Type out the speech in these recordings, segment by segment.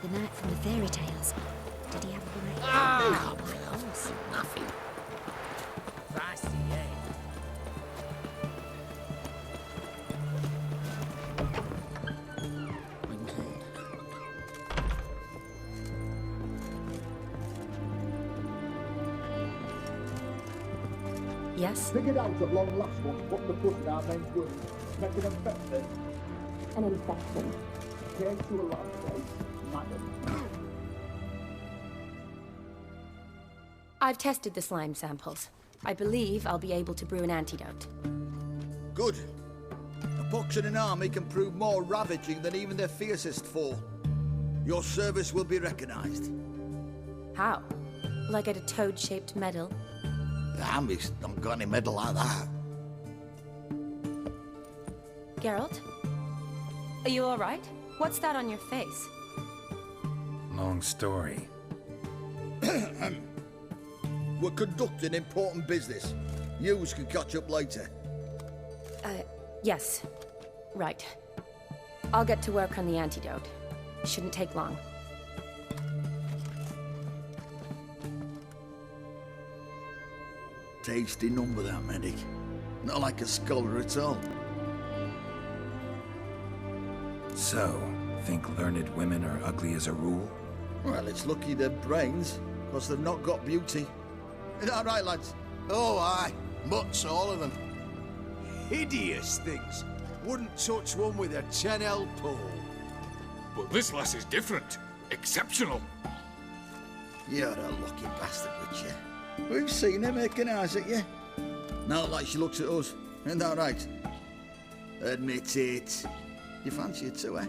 the knight from the fairy tales. Did he have a great... Ah! Nothing. Feisty, eh? Yes? Figured out at long last what the push our name's doing. Make an infection. An infection. Came to a last place, madam. I've tested the slime samples. I believe I'll be able to brew an antidote. Good. A pox in an army can prove more ravaging than even their fiercest foe. Your service will be recognized. How? Will I get a toad-shaped medal? The army's not got any medal like that. Geralt? Are you alright? What's that on your face? Long story. We're conducting important business. Yous can catch up later. Yes. Right. I'll get to work on the antidote. Shouldn't take long. Tasty number, that medic. Not like a scholar at all. So, think learned women are ugly as a rule? Well, it's lucky they're brains, because they've not got beauty. Is that right, lads? Oh, aye. Mutts, all of them. Hideous things. Wouldn't touch one with a 10L pole. Well, this lass is different. Exceptional. You're a lucky bastard, Witcher. We've seen her making eyes at you. Not like she looks at us. Isn't that right? Admit it. You fancy it too, eh?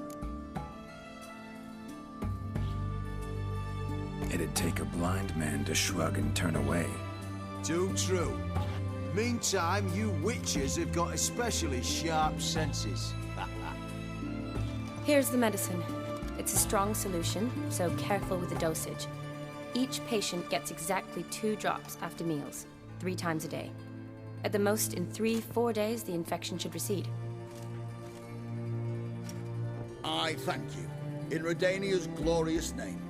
It'd take a blind man to shrug and turn away. Too true. Meantime, you witches have got especially sharp senses. Here's the medicine. It's a strong solution, so careful with the dosage. Each patient gets exactly 2 drops after meals, 3 times a day. At the most, in 3-4 days, the infection should recede. I thank you. In Redania's glorious name.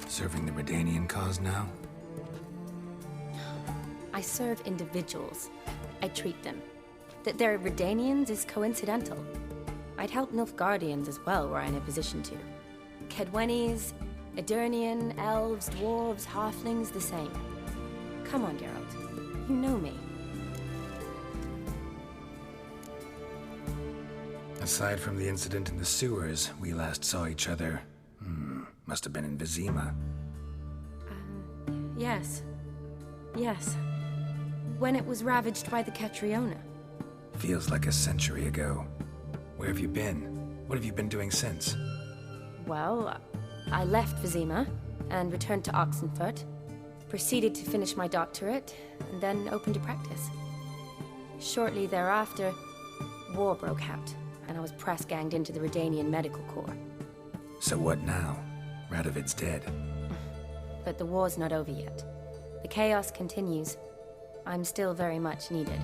Serving the Redanian cause now? I serve individuals. I treat them. That they're Redanians is coincidental. I'd help Nilfgaardians as well, were I in a position to. Kedwenis, Edirnian, elves, dwarves, halflings, the same. Come on, Geralt. You know me. Aside from the incident in the sewers, we last saw each other... must have been in Vizima. Yes. Yes. When it was ravaged by the Catriona. Feels like a century ago. Where have you been? What have you been doing since? Well, I left Vizima and returned to Oxenfurt, proceeded to finish my doctorate, and then opened a practice. Shortly thereafter, war broke out, and I was press-ganged into the Redanian Medical Corps. So what now? Radovid's dead. But the war's not over yet. The chaos continues. I'm still very much needed.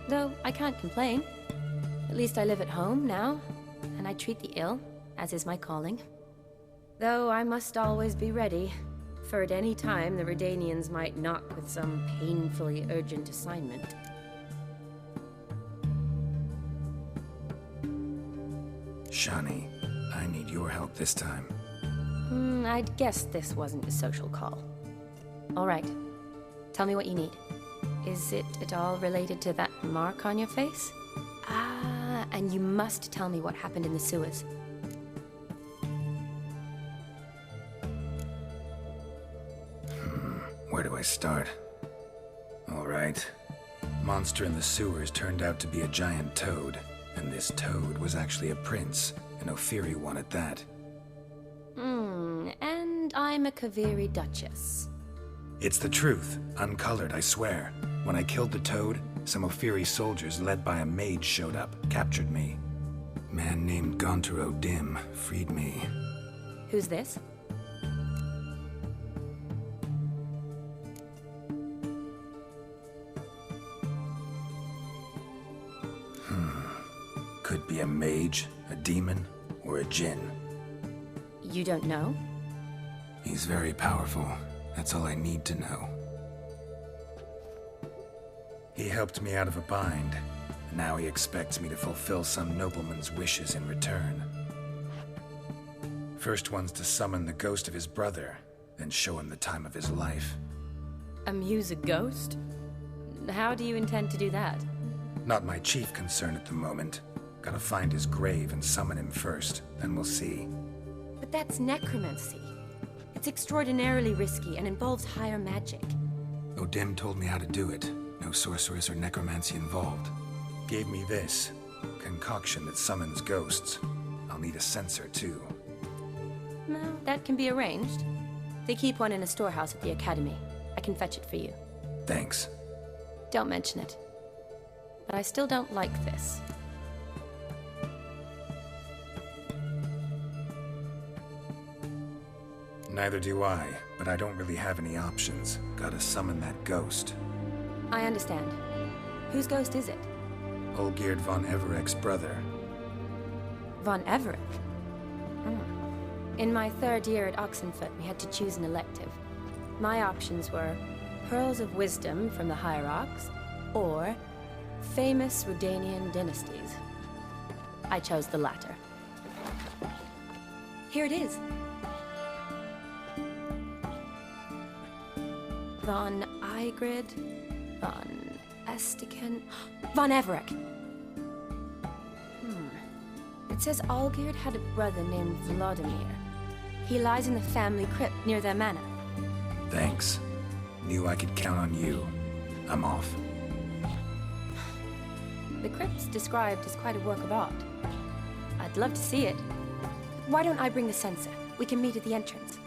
Though I can't complain. At least I live at home now, and I treat the ill, as is my calling. Though I must always be ready, for at any time the Redanians might knock with some painfully urgent assignment. Shani, I need your help this time. I'd guessed this wasn't a social call. All right. Tell me what you need. Is it at all related to that mark on your face? Ah, and you must tell me what happened in the sewers. Where do I start? All right. Monster in the sewers turned out to be a giant toad, and this toad was actually a prince, an Ophiri one at that. And I'm a Kaviri Duchess. It's the truth, uncolored, I swear. When I killed the toad, some Ophiri soldiers led by a mage showed up, captured me. Man named Gontaro Dim freed me. Who's this? Could be a mage, a demon, or a djinn. You don't know? He's very powerful. That's all I need to know. He helped me out of a bind. Now he expects me to fulfill some nobleman's wishes in return. First one's to summon the ghost of his brother, then show him the time of his life. Amuse a ghost? How do you intend to do that? Not my chief concern at the moment. Gotta find his grave and summon him first, then we'll see. But that's necromancy. It's extraordinarily risky and involves higher magic. O'Dim told me how to do it. No sorceress or necromancy involved. Gave me this concoction that summons ghosts. I'll need a censer too. Well, that can be arranged. They keep one in a storehouse at the academy. I can fetch it for you. Thanks. Don't mention it. But I still don't like this. Neither do I, but I don't really have any options. Gotta summon that ghost. I understand. Whose ghost is it? Olgierd von Everek's brother. Von Everek? In my third year at Oxenfoot, we had to choose an elective. My options were Pearls of Wisdom from the Hierarchs, or famous Redanian dynasties. I chose the latter. Here it is. Von Igrid, Von Estiken, Von Everek. It says Olgierd had a brother named Vladimir. He lies in the family crypt near their manor. Thanks. Knew I could count on you. I'm off. The crypt's described as quite a work of art. I'd love to see it. Why don't I bring the censer? We can meet at the entrance.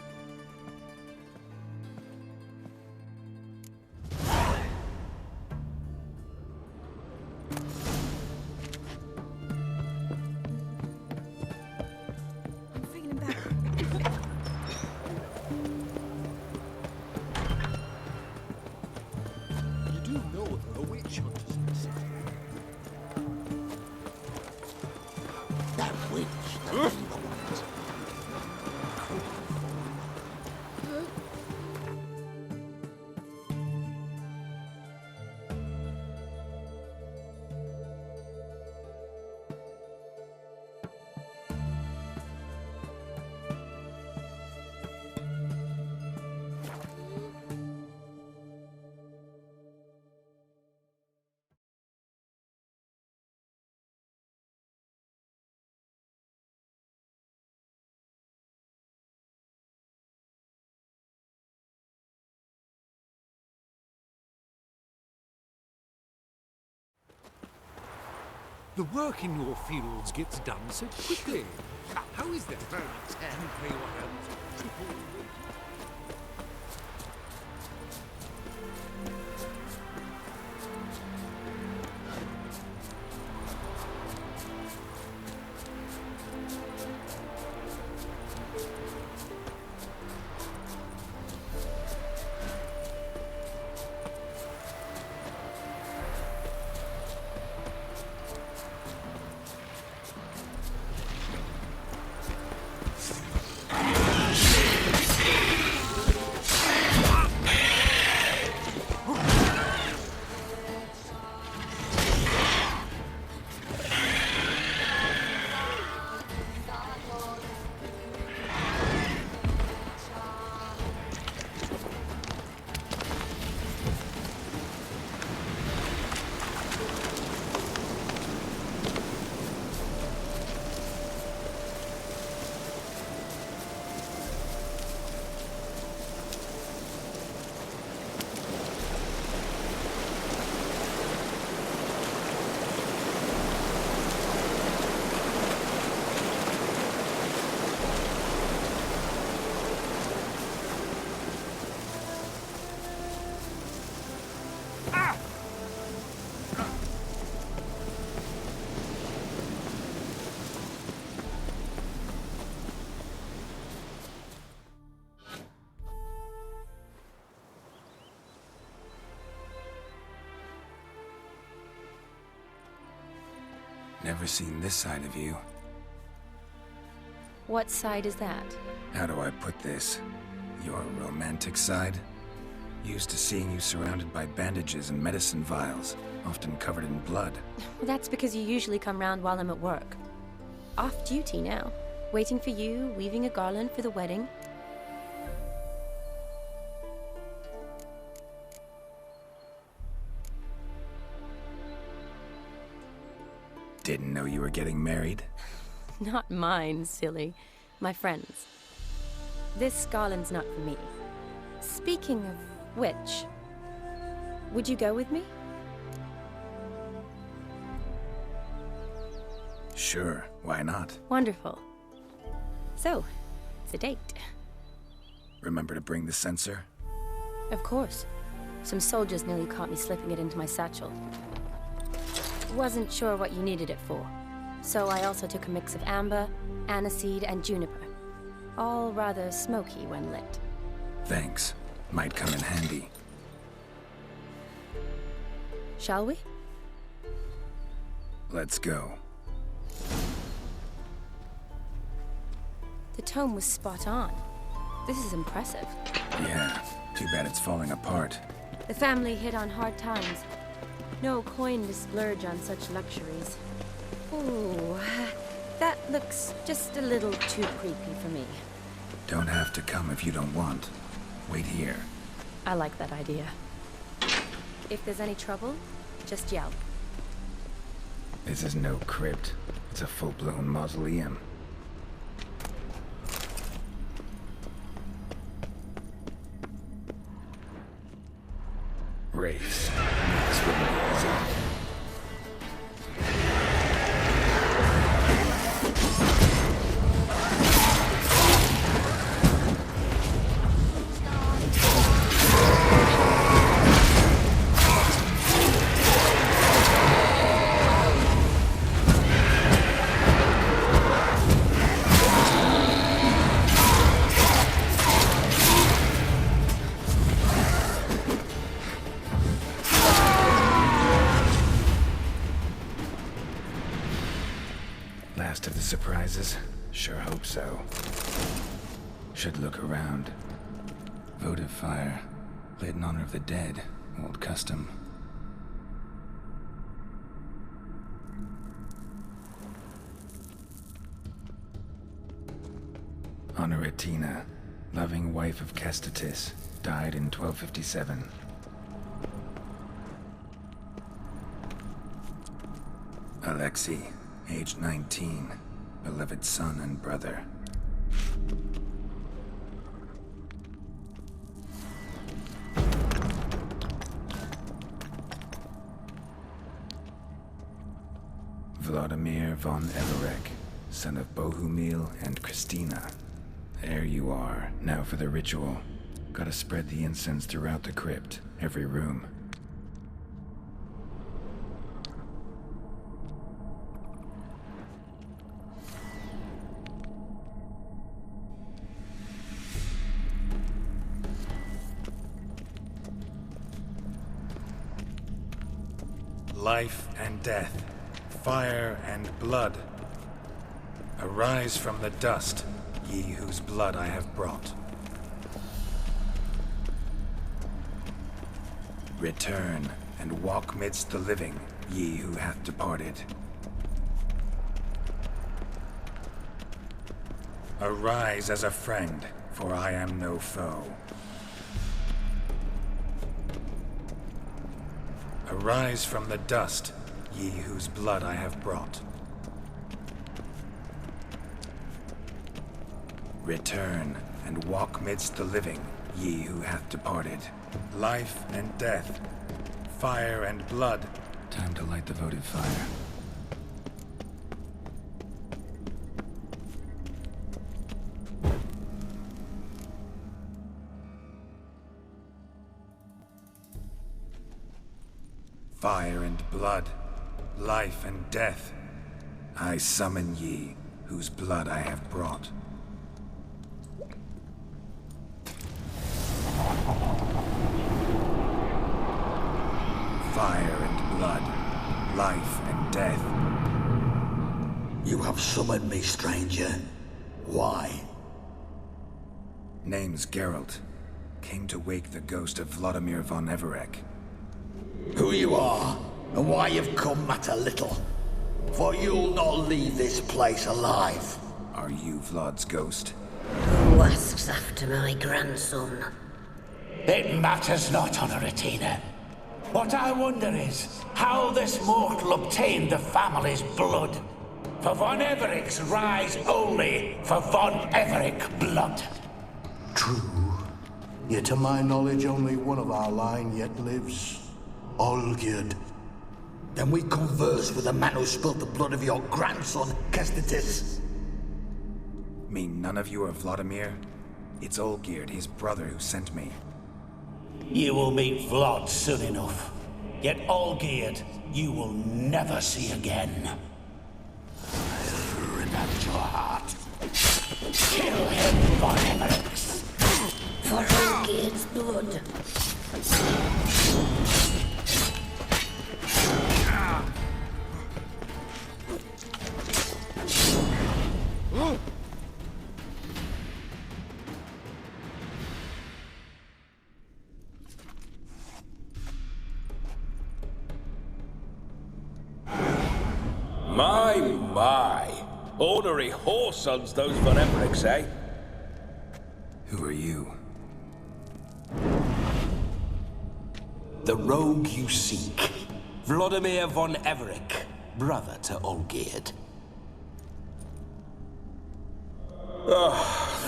The work in your fields gets done so quickly. How is that? Pay your hands. never seen this side of you. What side is that? How do I put this? Your romantic side? Used to seeing you surrounded by bandages and medicine vials, often covered in blood. Well, that's because you usually come round while I'm at work. Off duty now. Waiting for you, weaving a garland for the wedding. Didn't know you were getting married? Not mine, silly. My friend's. This garland's not for me. Speaking of which, would you go with me? Sure, why not? Wonderful. So, it's a date. Remember to bring the censer? Of course. Some soldiers nearly caught me slipping it into my satchel. Wasn't sure what you needed it for, so I also took a mix of amber, aniseed, and juniper. All rather smoky when lit. Thanks. Might come in handy. Shall we? Let's go. The tome was spot on. This is impressive. Yeah, too bad it's falling apart. The family hit on hard times. No coin to splurge on such luxuries. Ooh, that looks just a little too creepy for me. Don't have to come if you don't want. Wait here. I like that idea. If there's any trouble, just yell. This is no crypt. It's a full-blown mausoleum. Race. This wouldn't be easy. Last of the surprises? Sure hope so. Should look around. Votive fire. Lit in honor of the dead. Old custom. Honoratina, loving wife of Kestatis, died in 1257. Alexei, age 19, beloved son and brother. Vladimir von Everek, son of Bohumil and Christina. There you are, now for the ritual. Gotta spread the incense throughout the crypt, every room. Life and death, fire and blood. Arise from the dust, ye whose blood I have brought. Return and walk midst the living, ye who hath departed. Arise as a friend, for I am no foe. Arise from the dust, ye whose blood I have brought. Return and walk midst the living, ye who hath departed. Life and death, fire and blood. Time to light the votive fire. Fire and blood, life and death, I summon ye, whose blood I have brought. Fire and blood, life and death, You have summoned me, stranger. Why? Name's Geralt. Came to wake the ghost of Vladimir von Everec. Who you are, and why you've come matter little. For you'll not leave this place alive. Are you Vlad's ghost? Who asks after my grandson? It matters not, Honoratina. What I wonder is how this mortal obtained the family's blood. For von Everec's rise only for von Everec blood. True. Yet to my knowledge, only one of our line yet lives. Olgierd. Then we converse with the man who spilled the blood of your grandson, Kestitis. Mean none of you are Vladimir? It's Olgierd, his brother, who sent me. You will meet Vlad soon enough. Yet Olgierd, you will never see again. I'll rip out your heart. Kill him, von Everec. For Olgierd's blood. My. Ornery whoresons those von Everecs, eh? Who are you? The rogue you seek. Vladimir von Everec, brother to Olgierd.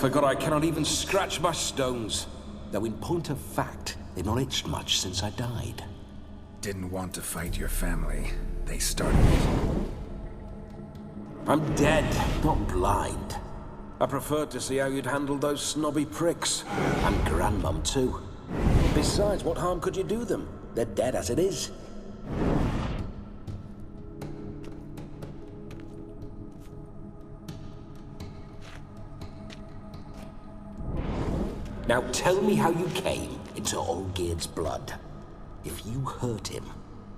Forgot I cannot even scratch my stones. Though in point of fact, they've not itched much since I died. Didn't want to fight your family. They started it. I'm dead, not blind. I preferred to see how you'd handle those snobby pricks. And Grandmum, too. Besides, what harm could you do them? They're dead as it is. Now tell me how you came into Olgierd's blood. If you hurt him,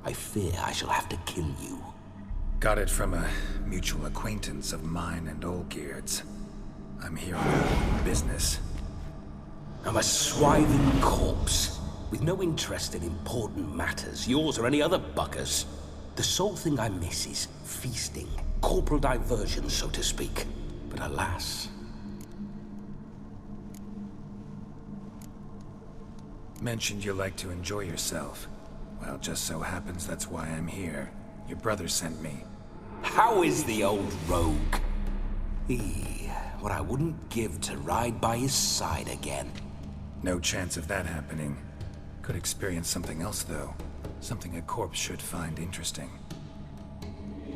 I fear I shall have to kill you. Got it from a mutual acquaintance of mine and Olgierd's. I'm here on business. I'm a swiving corpse, with no interest in important matters, yours or any other buggers. The sole thing I miss is feasting, corporal diversion, so to speak. But alas... Mentioned you like to enjoy yourself. Well, just so happens that's why I'm here. Your brother sent me. How is the old rogue? What I wouldn't give to ride by his side again. No chance of that happening. Could experience something else, though. Something a corpse should find interesting.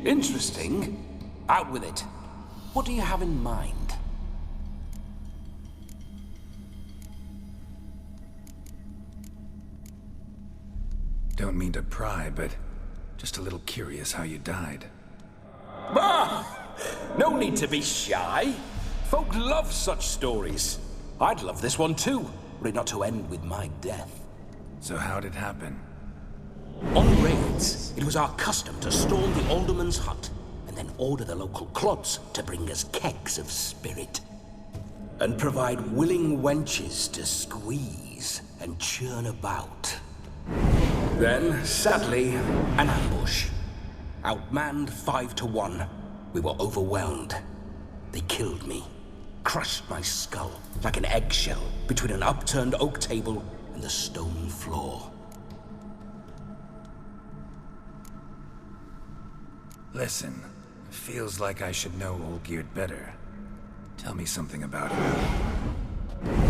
Interesting? Out with it. What do you have in mind? Don't mean to pry, but just a little curious how you died. No need to be shy. Folk love such stories. I'd love this one too, were it not to end with my death. So how'd it happen? On raids, it was our custom to storm the alderman's hut, and then order the local clods to bring us kegs of spirit. And provide willing wenches to squeeze and churn about. Then, sadly, an ambush. Outmanned 5 to 1. We were overwhelmed. They killed me. Crushed my skull like an eggshell between an upturned oak table and the stone floor. Listen, feels like I should know Olgierd better. Tell me something about him.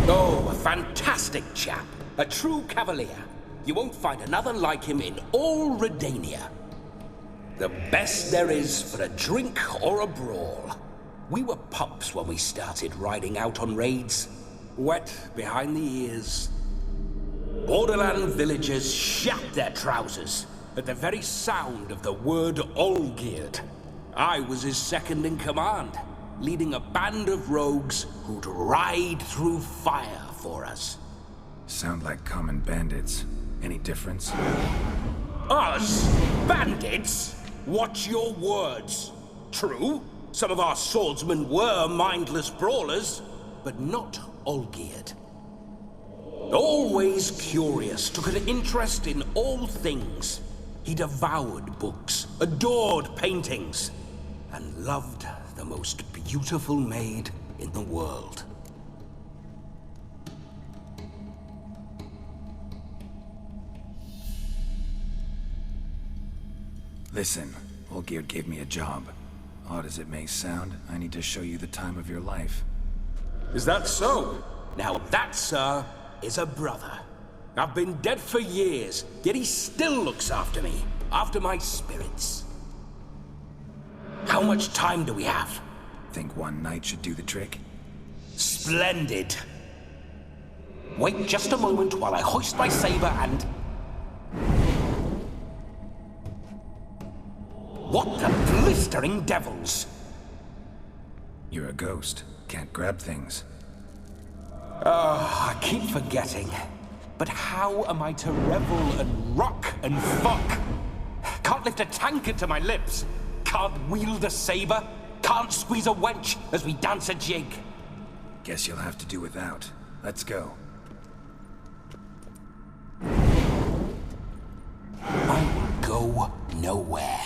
Oh, a fantastic chap. A true cavalier. You won't find another like him in all Redania. The best there is for a drink or a brawl. We were pups when we started riding out on raids. Wet behind the ears. Borderland villagers shat their trousers at the very sound of the word Olgierd. I was his second in command, leading a band of rogues who'd ride through fire for us. Sound like common bandits. Any difference? Us? Bandits? Watch your words. True, Some of our swordsmen were mindless brawlers, but not Olgierd. Always curious, took an interest in all things. He devoured books, adored paintings, and loved the most beautiful maid in the world. Listen, Olgierd gave me a job. Odd as it may sound, I need to show you the time of your life. Is that so? Now that, sir, is a brother. I've been dead for years, yet he still looks after me, after my spirits. How much time do we have? Think one night should do the trick? Splendid. Wait just a moment while I hoist my saber and... What the blistering devils? You're a ghost. Can't grab things. I keep forgetting. But how am I to revel and rock and fuck? Can't lift a tankard to my lips. Can't wield a saber. Can't squeeze a wench as we dance a jig. Guess you'll have to do without. Let's go. I will go nowhere.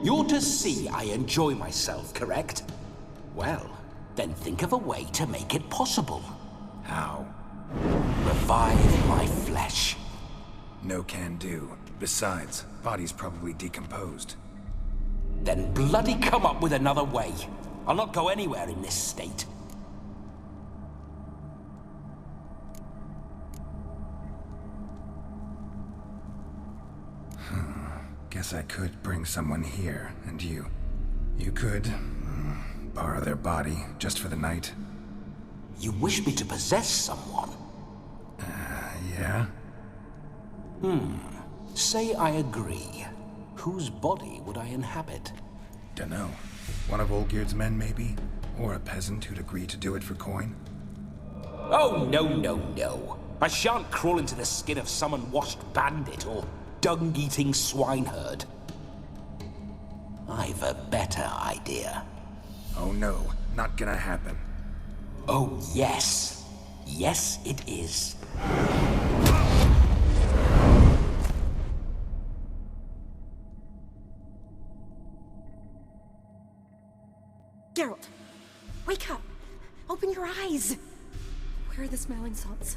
You're to see I enjoy myself, correct? Well, then think of a way to make it possible. How? Revive my flesh. No can do. Besides, body's probably decomposed. Then bloody come up with another way. I'll not go anywhere in this state. Guess I could bring someone here, and you could borrow their body just for the night. You wish me to possess someone? Yeah? Say I agree. Whose body would I inhabit? Dunno. One of Olgierd's men, maybe? Or a peasant who'd agree to do it for coin? Oh, no. I shan't crawl into the skin of some unwashed bandit or dung-eating swineherd. I've a better idea. Oh no, not gonna happen. Oh, yes. Yes, it is. Geralt, wake up! Open your eyes! Where are the smelling salts?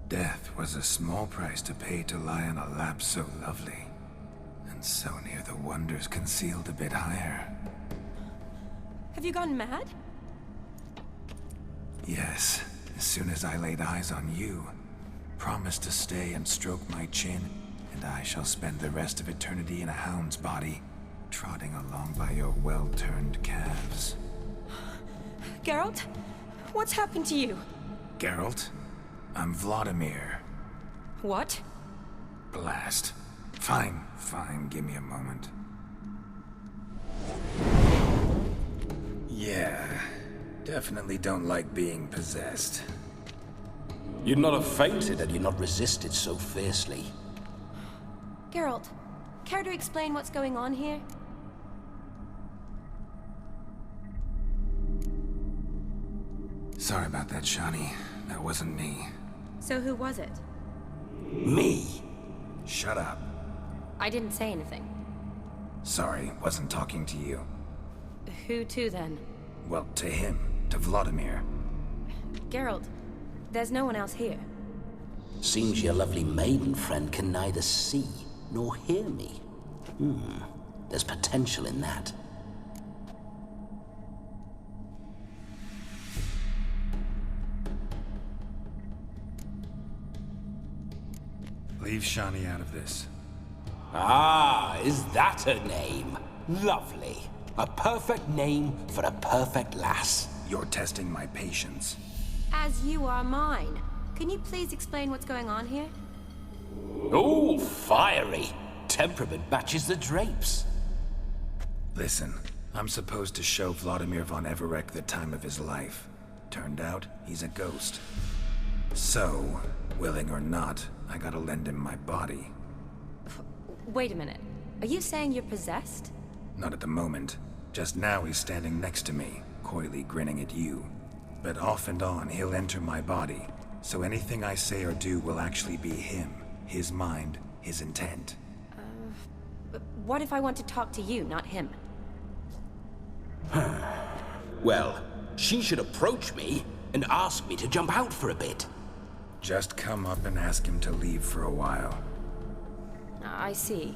Death was a small price to pay to lie on a lap so lovely, and so near the wonders concealed a bit higher. Have you gone mad? Yes, as soon as I laid eyes on you, promise to stay and stroke my chin, and I shall spend the rest of eternity in a hound's body, trotting along by your well-turned calves. Geralt? What's happened to you? Geralt? I'm Vladimir. What? Blast. Fine, give me a moment. Yeah, definitely don't like being possessed. You'd not have fainted had you not resisted so fiercely. Geralt, care to explain what's going on here? Sorry about that, Shani. That wasn't me. So who was it? Me? Shut up. I didn't say anything. Sorry, wasn't talking to you. Who to then? Well, to him. To Vladimir. Geralt, there's no one else here. Seems your lovely maiden friend can neither see nor hear me. There's potential in that. Leave Shani out of this. Ah, is that her name? Lovely. A perfect name for a perfect lass. You're testing my patience. As you are mine. Can you please explain what's going on here? Oh, fiery. Temperament matches the drapes. Listen, I'm supposed to show Vladimir von Everec the time of his life. Turned out, he's a ghost. So, willing or not, I gotta lend him my body. Wait a minute. Are you saying you're possessed? Not at the moment. Just now he's standing next to me, coyly grinning at you. But off and on, he'll enter my body. So anything I say or do will actually be him. His mind, his intent. But what if I want to talk to you, not him? Well, she should approach me and ask me to jump out for a bit. Just come up and ask him to leave for a while. I see.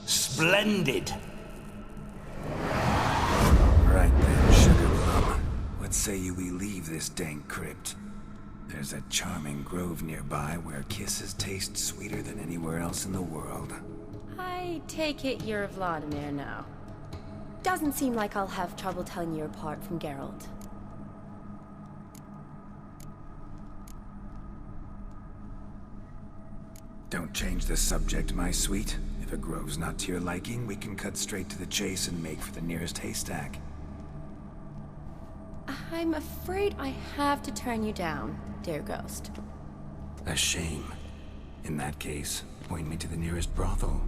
Splendid! Right then, Sugar Plum. What say you we leave this dank crypt? There's a charming grove nearby where kisses taste sweeter than anywhere else in the world. I take it you're Vladimir now. Doesn't seem like I'll have trouble telling you apart from Geralt. Don't change the subject, my sweet. If a grove's not to your liking, we can cut straight to the chase and make for the nearest haystack. I'm afraid I have to turn you down, dear ghost. A shame. In that case, point me to the nearest brothel.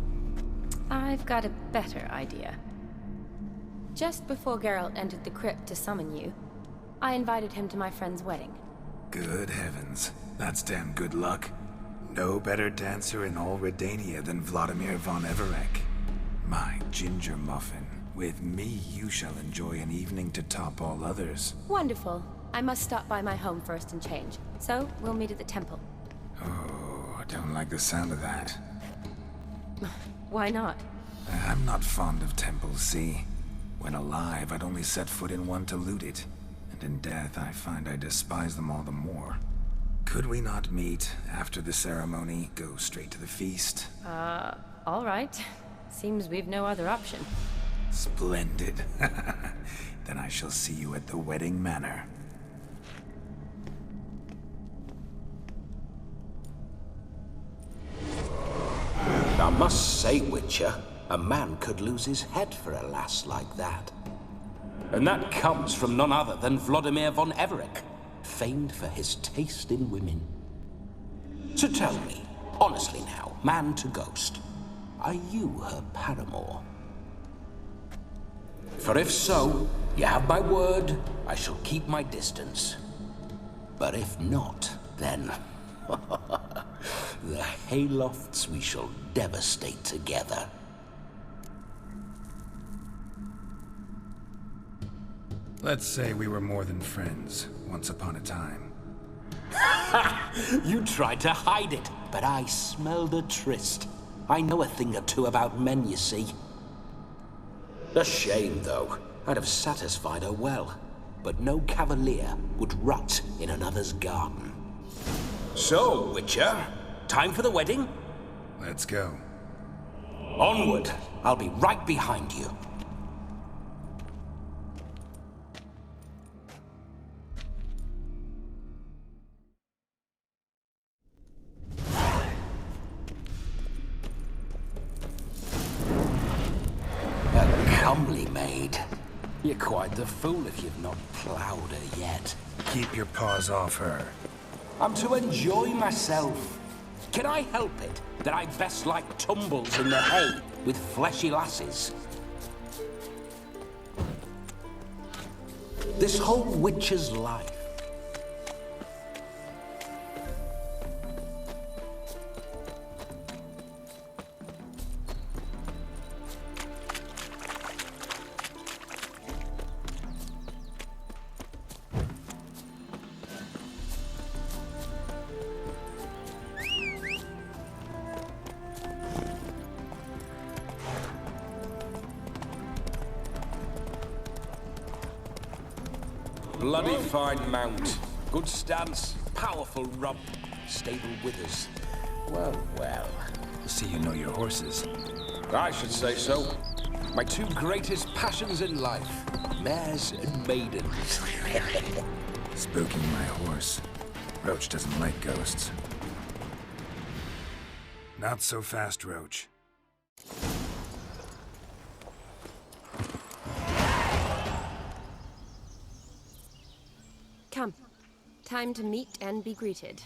I've got a better idea. Just before Geralt entered the crypt to summon you, I invited him to my friend's wedding. Good heavens. That's damn good luck. No better dancer in all Redania than Vladimir von Everec. My ginger muffin. With me, you shall enjoy an evening to top all others. Wonderful. I must stop by my home first and change. So, we'll meet at the temple. Oh, I don't like the sound of that. Why not? I'm not fond of temples, see? When alive, I'd only set foot in one to loot it. And in death, I find I despise them all the more. Could we not meet after the ceremony, go straight to the feast? All right. Seems we've no other option. Splendid. Then I shall see you at the wedding manor. I must say, Witcher, a man could lose his head for a lass like that. And that comes from none other than Vladimir von Everec, famed for his taste in women. So tell me, honestly now, man to ghost, are you her paramour? For if so, you have my word, I shall keep my distance. But if not, then the haylofts we shall devastate together. Let's say we were more than friends, once upon a time. You tried to hide it, but I smelled a tryst. I know a thing or two about men, you see. A shame, though. I'd have satisfied her well. But no cavalier would rot in another's garden. So, Witcher, time for the wedding? Let's go. Onward. I'll be right behind you. Comely maid. You're quite the fool if you've not ploughed her yet. Keep your paws off her. I'm to enjoy myself. Can I help it that I best like tumbles in the hay with fleshy lasses? This whole witcher's life. Bloody fine mount. Good stance, powerful rump, stable withers. Well, well. See you know your horses. I should say so. My two greatest passions in life, mares and maidens. Spooking my horse. Roach doesn't like ghosts. Not so fast, Roach. Come. Time to meet and be greeted.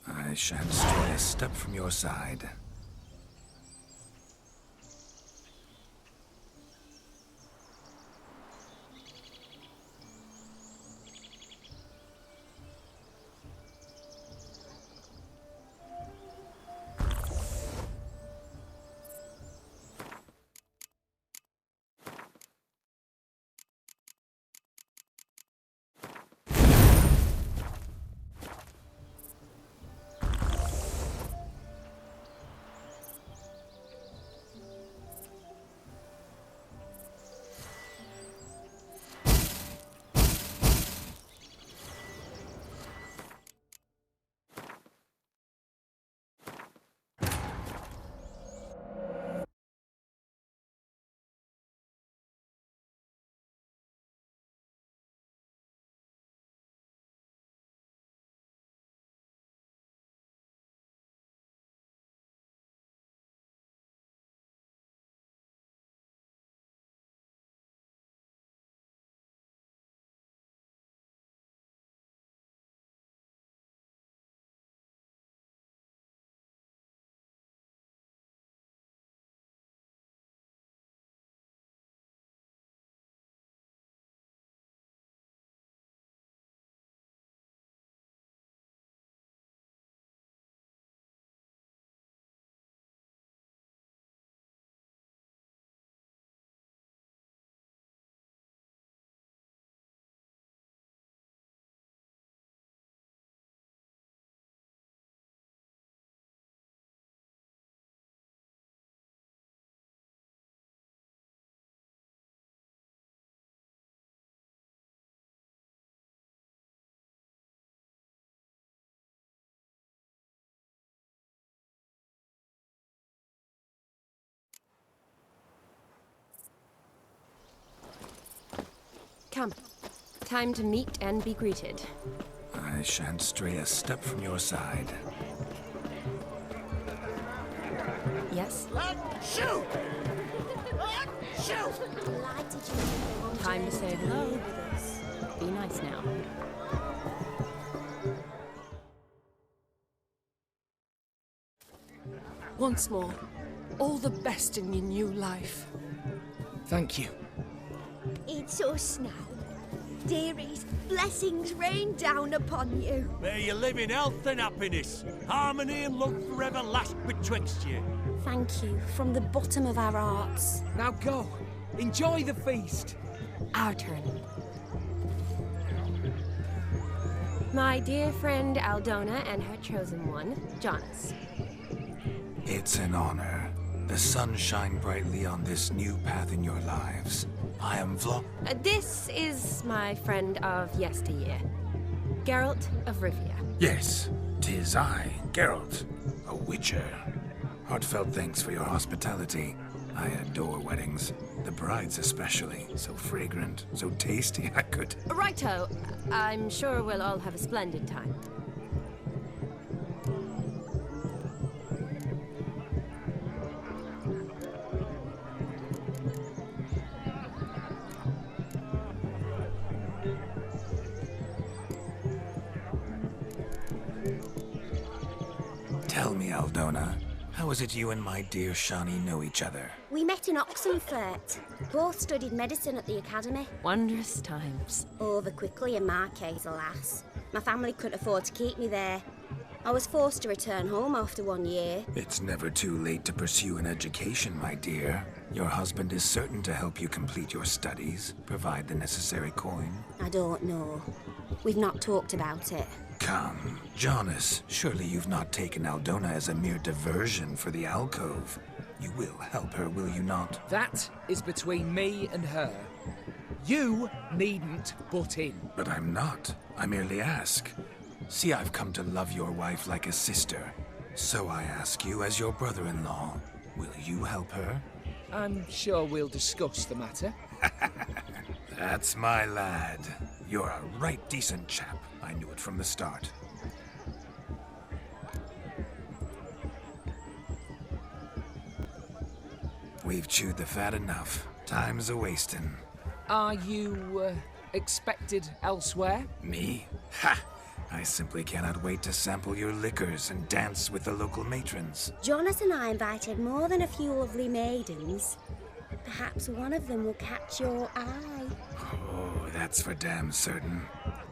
I shan't stray a step from your side. Come. Time to meet and be greeted. I shan't stray a step from your side. Yes? Shoot! Shoot! Time to say hello. Be nice now. Once more, all the best in your new life. Thank you. It's us now. Dearies, blessings rain down upon you. May you live in health and happiness. Harmony and love forever last betwixt you. Thank you from the bottom of our hearts. Now go. Enjoy the feast. Our turn. My dear friend Aldona and her chosen one, Jonas. It's an honor. The sun shine brightly on this new path in your lives. I am This is my friend of yesteryear, Geralt of Rivia. Yes, 'tis I, Geralt, a witcher. Heartfelt thanks for your hospitality. I adore weddings. The brides especially. So fragrant, so tasty, I could... Righto. I'm sure we'll all have a splendid time. Tell me, Aldona, how is it you and my dear Shani know each other? We met in Oxenfurt. Both studied medicine at the academy. Wondrous times. Over quickly in my case, alas. My family couldn't afford to keep me there. I was forced to return home after 1 year. It's never too late to pursue an education, my dear. Your husband is certain to help you complete your studies, provide the necessary coin. I don't know. We've not talked about it. Come, Jonas, surely you've not taken Aldona as a mere diversion for the alcove. You will help her, will you not? That is between me and her. You needn't butt in. But I'm not. I merely ask. See, I've come to love your wife like a sister. So I ask you as your brother-in-law, will you help her? I'm sure we'll discuss the matter. That's my lad. You're a right decent chap. I knew it from the start. We've chewed the fat enough. Time's a-wasting. Are you, expected elsewhere? Me? Ha! I simply cannot wait to sample your liquors and dance with the local matrons. Jonas and I invited more than a few lovely maidens. Perhaps one of them will catch your eye. Oh, that's for damn certain.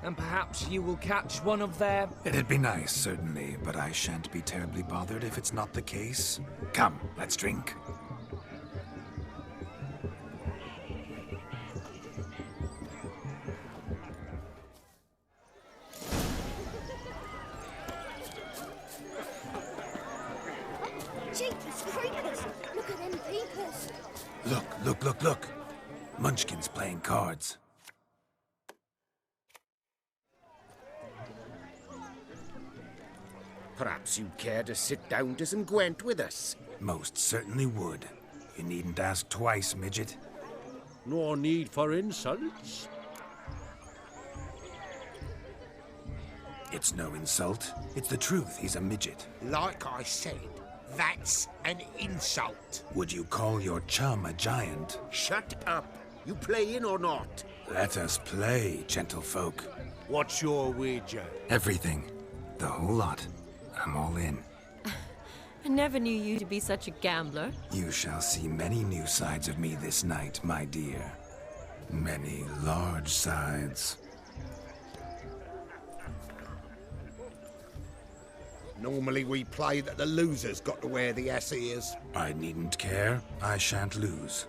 And perhaps you will catch one of their... It'd be nice, certainly, but I shan't be terribly bothered if it's not the case. Come, let's drink. Jeepers creepers! Look at them peepers! Look. Munchkin's playing cards. Perhaps you'd care to sit down to some Gwent with us? Most certainly would. You needn't ask twice, midget. No need for insults. It's no insult. It's the truth. He's a midget. Like I said, that's an insult. Would you call your chum a giant? Shut up. You playing or not? Let us play, gentlefolk. What's your wager? Everything. The whole lot. I'm all in. I never knew you to be such a gambler. You shall see many new sides of me this night, my dear. Many large sides. Normally we play that the loser's got to wear the ass ears. I needn't care. I shan't lose.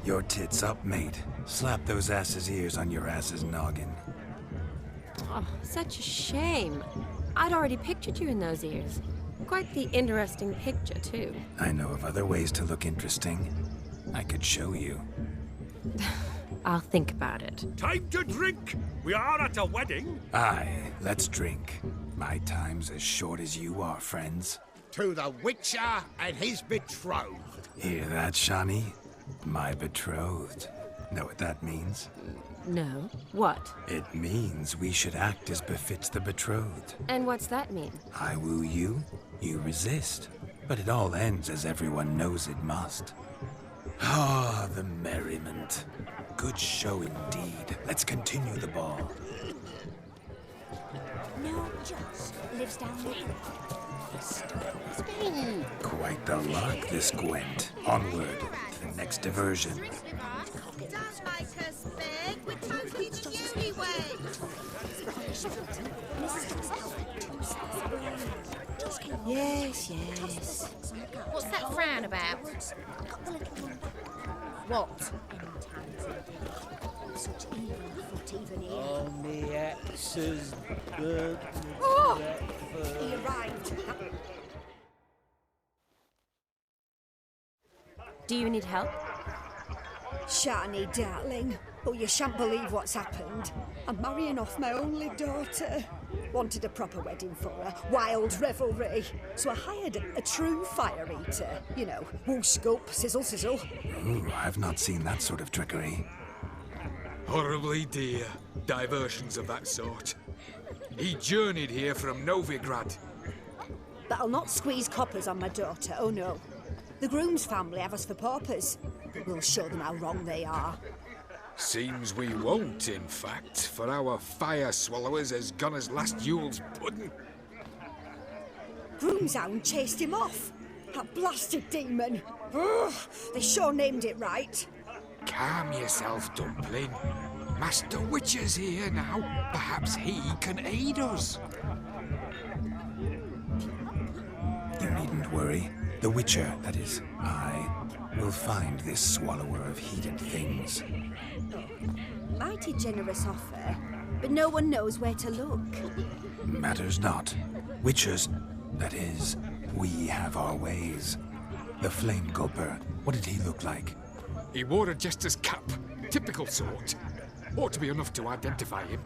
Your tits up, mate. Slap those asses' ears on your ass's noggin. Oh, such a shame. I'd already pictured you in those ears. Quite the interesting picture, too. I know of other ways to look interesting. I could show you. I'll think about it. Time to drink! We are at a wedding. Aye, let's drink. My time's as short as you are, friends. To the Witcher and his betrothed. Hear that, Shani? My betrothed. Know what that means? No. What? It means we should act as befits the betrothed. And what's that mean? I woo you, you resist. But it all ends as everyone knows it must. Ah, the merriment. Good show indeed. Let's continue the ball. No, Joss lives down there. Spain. Quite the lark, this Gwent. Onward to the next diversion. Don't make us beg. We're totally the uni way. Yes, yes. What's that frown about? What? Oh, me ex's bird. Oh! He arrived. Do you need help? Shani, darling. Oh, you shan't believe what's happened. I'm marrying off my only daughter. Wanted a proper wedding for her, wild revelry. So I hired a true fire eater. You know, whoosh scoop, sizzle sizzle. Ooh, I've not seen that sort of trickery. Horribly dear diversions of that sort. He journeyed here from Novigrad. But I'll not squeeze coppers on my daughter, oh no. The groom's family have us for paupers. We'll show them how wrong they are. Seems we won't, in fact, for our fire swallowers has gone as last Yule's pudding. Groomshound chased him off. That blasted demon. Ugh, they sure named it right. Calm yourself, Dumpling. Master Witcher's here now. Perhaps he can aid us. worry. The Witcher, that is, I, will find this swallower of heated things. Mighty generous offer, but no one knows where to look. Matters not. Witchers, that is, we have our ways. The Flame Gulper, what did he look like? He wore a jester's cap. Typical sort. Ought to be enough to identify him.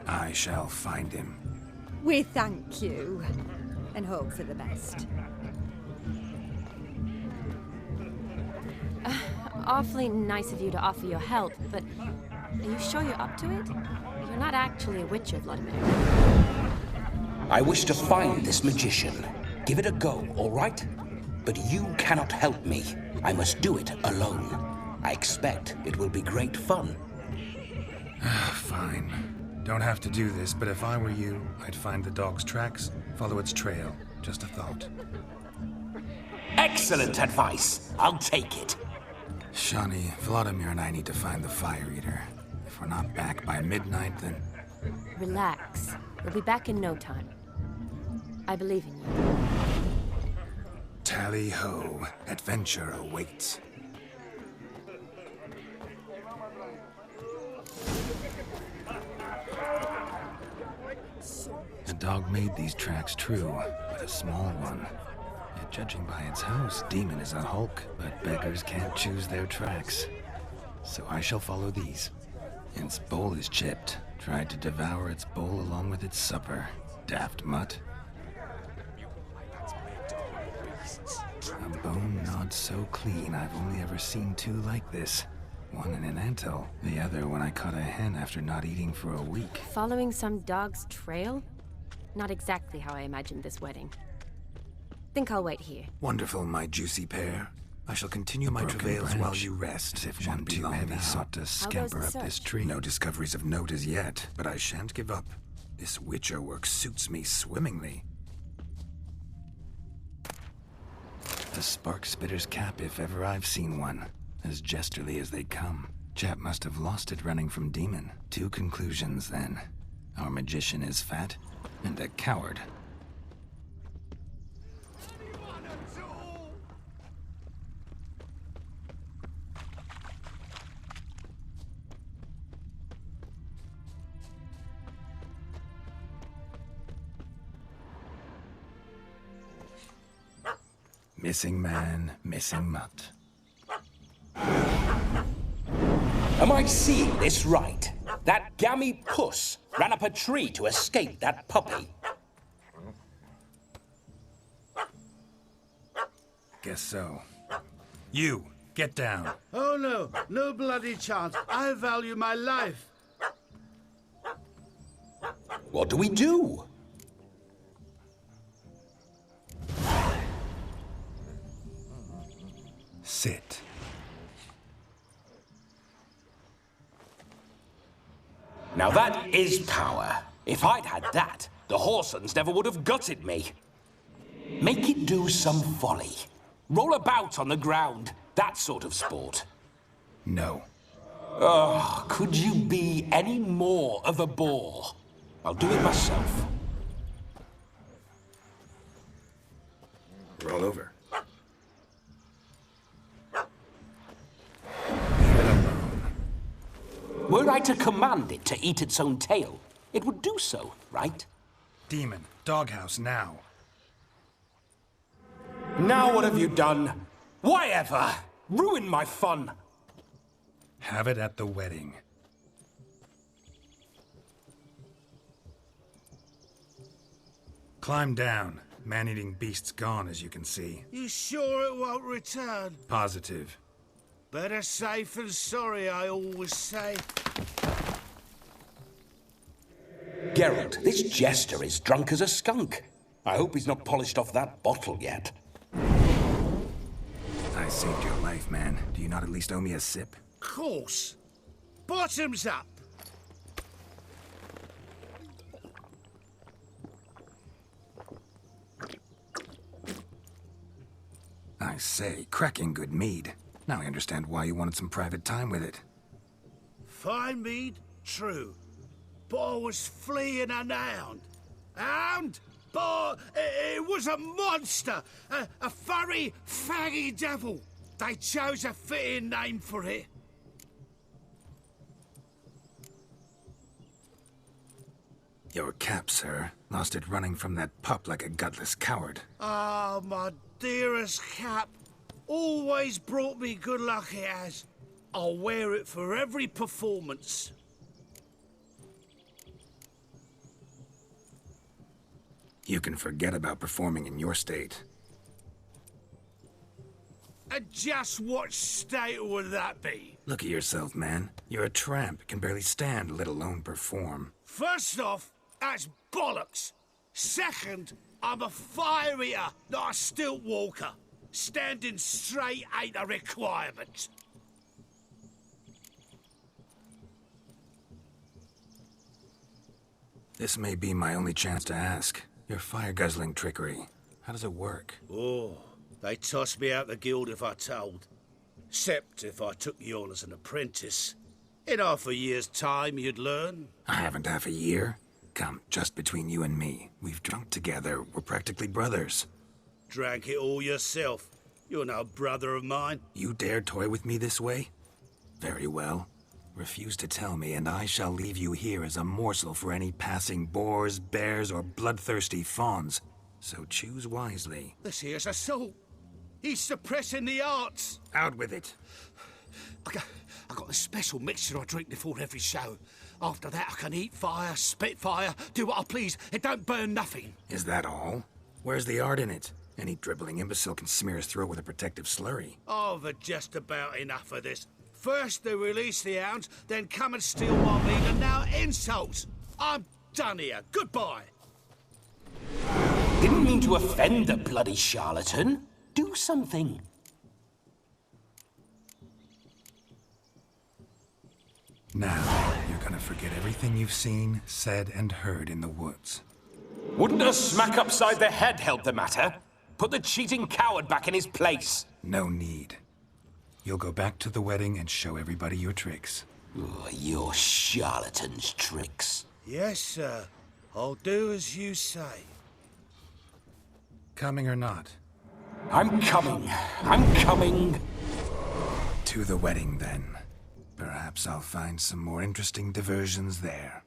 I shall find him. We thank you, and hope for the best. Awfully nice of you to offer your help, but are you sure you're up to it? You're not actually a witcher, Vladimir. I wish to find this magician. Give it a go, all right? But you cannot help me. I must do it alone. I expect it will be great fun. Fine. Don't have to do this, but if I were you, I'd find the dog's tracks, follow its trail. Just a thought. Excellent advice. I'll take it. Shani, Vladimir and I need to find the Fire Eater. If we're not back by midnight, then... Relax. We'll be back in no time. I believe in you. Tally-ho. Adventure awaits. The dog made these tracks true, but a small one. Yet judging by its house, Demon is a hulk, but beggars can't choose their tracks. So I shall follow these. Its bowl is chipped. Tried to devour its bowl along with its supper. Daft mutt. A bone gnawed so clean, I've only ever seen two like this. One in an anthill, the other when I caught a hen after not eating for a week. Following some dog's trail? Not exactly how I imagined this wedding. Think I'll wait here. Wonderful, my juicy pair. I shall continue my travails while you rest. If one too heavy sought to scamper up this tree. No discoveries of note as yet, but I shan't give up. This Witcher work suits me swimmingly. The Spark Spitter's cap, if ever I've seen one. As jesterly as they come. Chap must have lost it running from Demon. Two conclusions, then. Our magician is fat, and a coward. Missing man, missing mutt. Am I seeing this right? That gammy puss ran up a tree to escape that puppy. Guess so. You, get down. Oh no, no bloody chance. I value my life. What do we do? Sit. Now that is power. If I'd had that, the Horsons never would have gutted me. Make it do some folly. Roll about on the ground. That sort of sport. No. Oh, could you be any more of a bore? I'll do it myself. Roll over. Were I to command it to eat its own tail, it would do so, right? Demon, doghouse now. Now what have you done? Why ever? Ruin my fun. Have it at the wedding. Climb down. Man-eating beast's gone, as you can see. You sure it won't return? Positive. Better safe than sorry, I always say. Geralt, this jester is drunk as a skunk. I hope he's not polished off that bottle yet. I saved your life, man. Do you not at least owe me a sip? Course. Bottoms up. I say, cracking good mead. Now I understand why you wanted some private time with it. Fine mead, true. But I was fleeing an hound. Hound? But it was a monster! A furry, faggy devil! They chose a fitting name for it. Your cap, sir. Lost it running from that pup like a gutless coward. Ah, my dearest cap. Always brought me good luck, it has. I'll wear it for every performance. You can forget about performing in your state. And just what state would that be? Look at yourself, man. You're a tramp, can barely stand, let alone perform. First off, that's bollocks. Second, I'm a fire eater, not a stilt walker. Standing straight ain't a requirement. This may be my only chance to ask. Your fire-guzzling trickery, how does it work? Oh, they toss me out the guild if I told. Except if I took you on as an apprentice. In half a year's time, you'd learn. I haven't half a year. Come, just between you and me. We've drunk together. We're practically brothers. Drank it all yourself. You're no brother of mine. You dare toy with me this way? Very well. Refuse to tell me, and I shall leave you here as a morsel for any passing boars, bears, or bloodthirsty fawns. So choose wisely. This here's assault. He's suppressing the arts. Out with it. I got a special mixture I drink before every show. After that, I can eat fire, spit fire, do what I please. It don't burn nothing. Is that all? Where's the art in it? Any dribbling imbecile can smear his throat with a protective slurry. I've had just about enough of this. First they release the hounds, then come and steal my meat, and now insults. I'm done here. Goodbye. Didn't mean to offend the bloody charlatan. Do something. Now, you're gonna forget everything you've seen, said, and heard in the woods. Wouldn't a smack upside the head help the matter? Put the cheating coward back in his place. No need. You'll go back to the wedding and show everybody your tricks. Oh, your charlatan's tricks. Yes, sir. I'll do as you say. Coming or not? I'm coming. I'm coming. To the wedding, then. Perhaps I'll find some more interesting diversions there.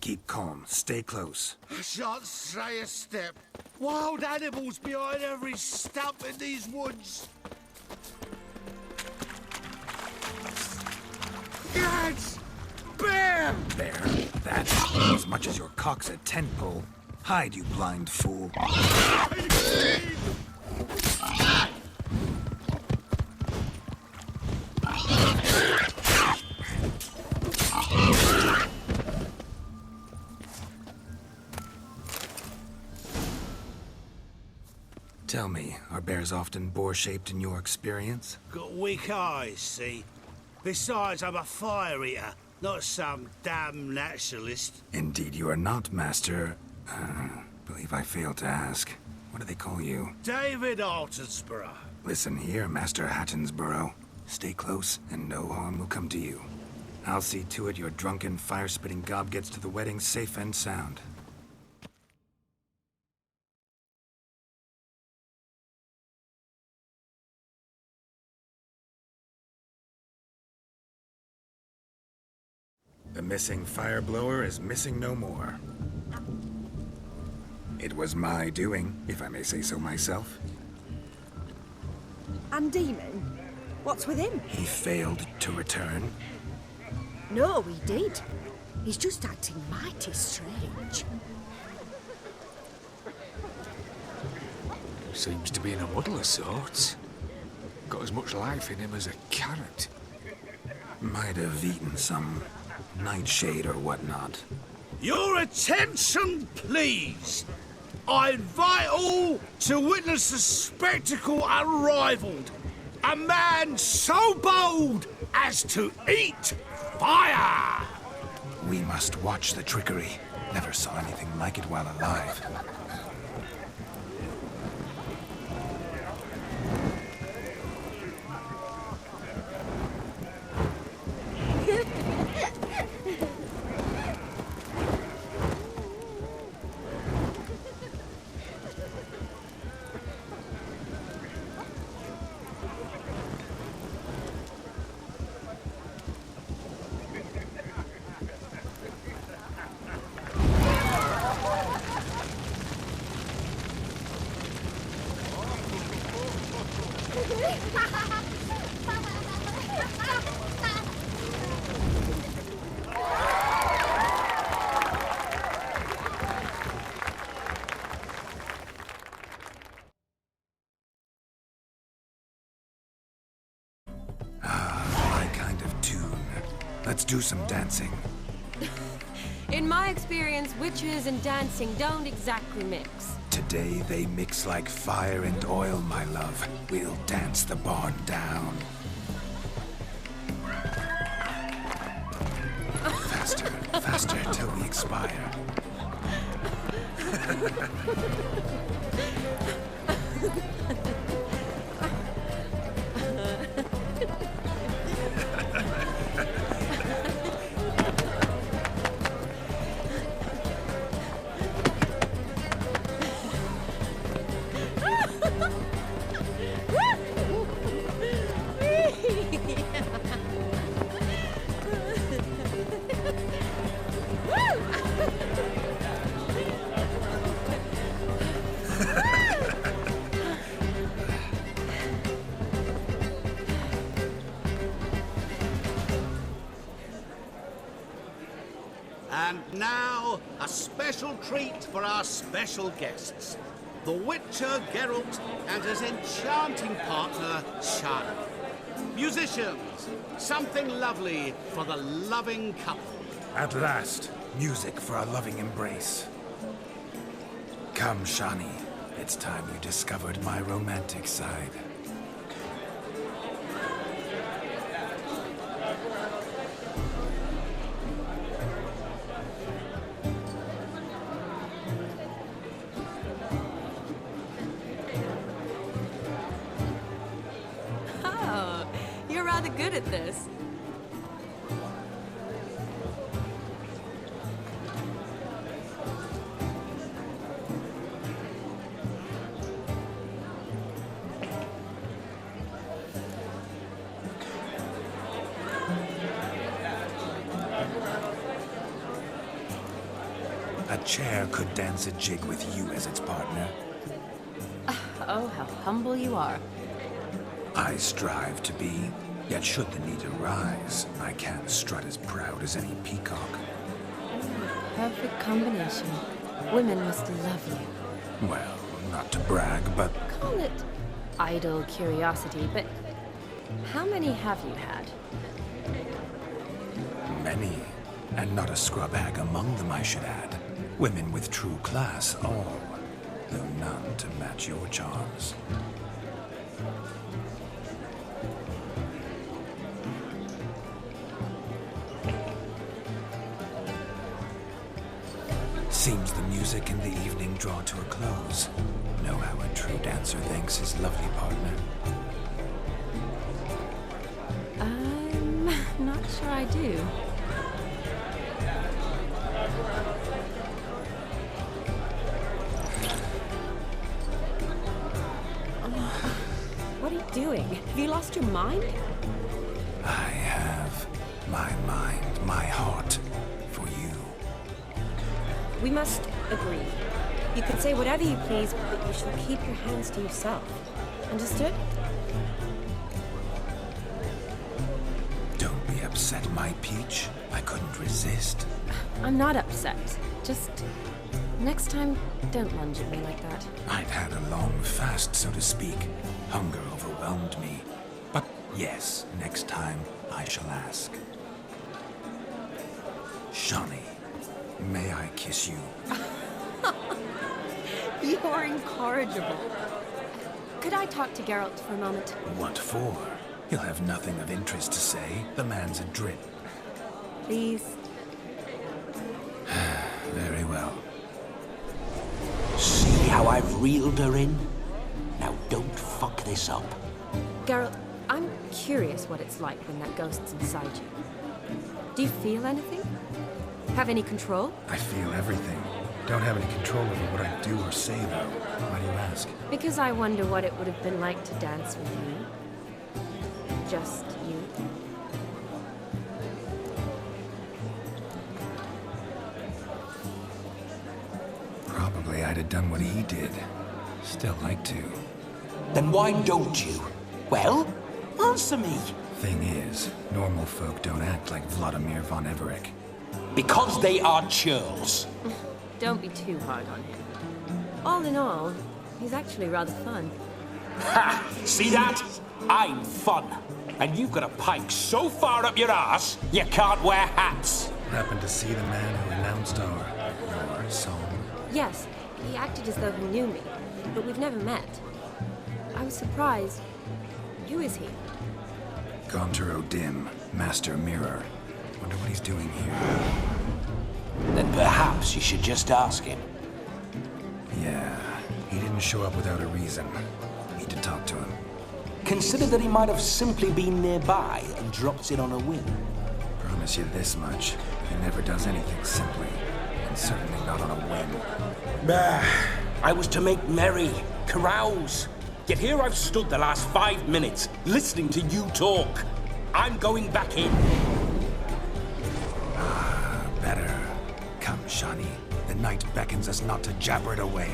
Keep calm. Stay close. I shan't stray a step. Wild animals behind every stump in these woods. Gads! Bear! Bear? That's as much as your cock's a tent pole. Hide, you blind fool. Tell me, are bears often boar-shaped in your experience? Got weak eyes, see? Besides, I'm a fire eater, not some damn naturalist. Indeed you are not, Master... believe I failed to ask. What do they call you? David Altonsborough. Listen here, Master Hattonsborough. Stay close, and no harm will come to you. I'll see to it your drunken, fire-spitting gob gets to the wedding safe and sound. The missing fire blower is missing no more. It was my doing, if I may say so myself. And Demon? What's with him? He failed to return. No, he did. He's just acting mighty strange. Seems to be in a muddle of sorts. Got as much life in him as a carrot. Might have eaten some nightshade or whatnot. Your attention, please. I invite all to witness a spectacle unrivaled. A man so bold as to eat fire! We must watch the trickery. Never saw anything like it while alive. do some dancing. In my experience, witches and dancing don't exactly mix. Today they mix like fire and oil, my love. We'll dance the barn down. Faster, faster, till we expire. And now, a special treat for our special guests. The Witcher Geralt and his enchanting partner, Shani. Musicians, something lovely for the loving couple. At last, music for a loving embrace. Come, Shani. It's time you discovered my romantic side. Oh, you're rather good at this. A chair could dance a jig with you as its partner. Oh, how humble you are. I strive to be, yet should the need arise, I can't strut as proud as any peacock. Perfect combination. Women must love you. Well, not to brag, but Call it idle curiosity, but how many have you had? many, and not a scrub hag among them, I should add. Women with true class, all, though none to match your charms. Seems the music and the evening draw to a close. Know how a true dancer thanks his lovely partner. I'm not sure I do. What are you doing? Have you lost your mind? I have my mind, my heart for you. We must agree. You can say whatever you please, but you shall keep your hands to yourself. Understood? Don't be upset, my peach. I couldn't resist. I'm not upset. Just next time, don't lunge at me like that. I'd had a long fast, so to speak. Hunger overwhelmed me. But yes, next time I shall ask. Shani, may I kiss you? You're incorrigible. Could I talk to Geralt for a moment? What for? He'll have nothing of interest to say. The man's a drip. Please. Very well. See how I've reeled her in? Now don't fuck this up. Geralt, I'm curious what it's like when that ghost's inside you. Do you feel anything? Have any control? I feel everything. Don't have any control over what I do or say, though. Why do you ask? Because I wonder what it would have been like to dance with you. Just you. Probably I'd have done what he did. Still like to. Then why don't you? Well, answer me. Thing is, normal folk don't act like Vladimir von Everec. Because they are churls. Don't be too hard on him. All in all, he's actually rather fun. Ha! See that? I'm fun. And you've got a pike so far up your arse, you can't wear hats. Happened to see the man who announced your song? Yes, he acted as though he knew me, but we've never met. I was surprised. Who is he? Gaunter O'Dim, Master Mirror. Wonder what he's doing here. Then perhaps you should just ask him. Yeah, he didn't show up without a reason. Need to talk to him. Consider that he might have simply been nearby and dropped in on a whim. Promise you this much. He never does anything simply. And certainly not on a whim. Bah! I was to make merry, carouse. Yet here I've stood the last 5 minutes, listening to you talk. I'm going back in. Better. Come, Shani. The night beckons us not to jabber it away.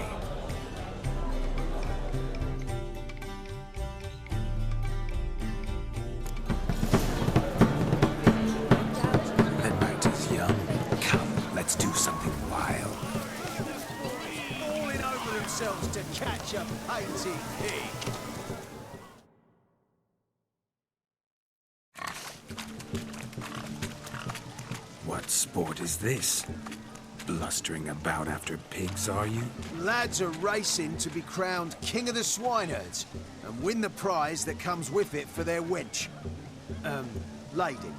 The night is young. Come, let's do something wild. Falling over themselves to catch a painted pig. What sport is this? Blustering about after pigs, are you? Lads are racing to be crowned King of the Swineherds and win the prize that comes with it for their wench. Lady.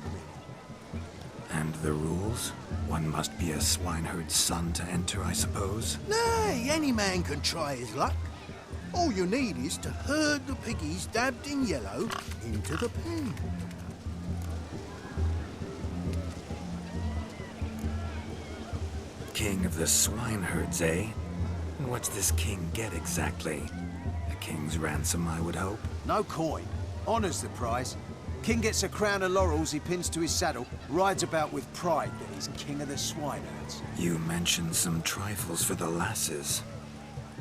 And the rules? One must be a swineherd's son to enter, I suppose? Nay, any man can try his luck. All you need is to herd the piggies dabbed in yellow into the pen. King of the swineherds, eh? And what's this king get exactly? A king's ransom, I would hope? No coin. Honours the prize. King gets a crown of laurels he pins to his saddle, rides about with pride that he's King of the Swineherds. You mentioned some trifles for the lasses.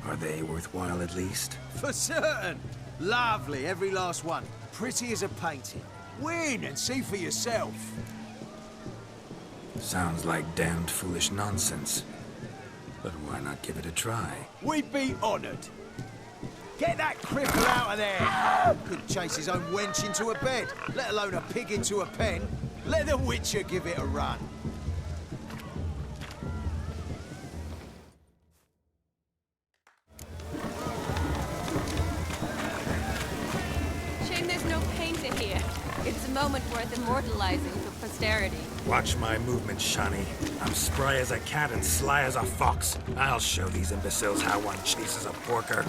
Are they worthwhile at least? For certain! Lovely, every last one. Pretty as a painting. Win and see for yourself. Sounds like damned foolish nonsense. But why not give it a try? We'd be honoured. Get that cripple out of there! Could chase his own wench into a bed, let alone a pig into a pen. Let the Witcher give it a run. Shame there's no painter here. It's a moment worth immortalizing for posterity. Watch my movements, Shani. I'm spry as a cat and sly as a fox. I'll show these imbeciles how one chases a porker.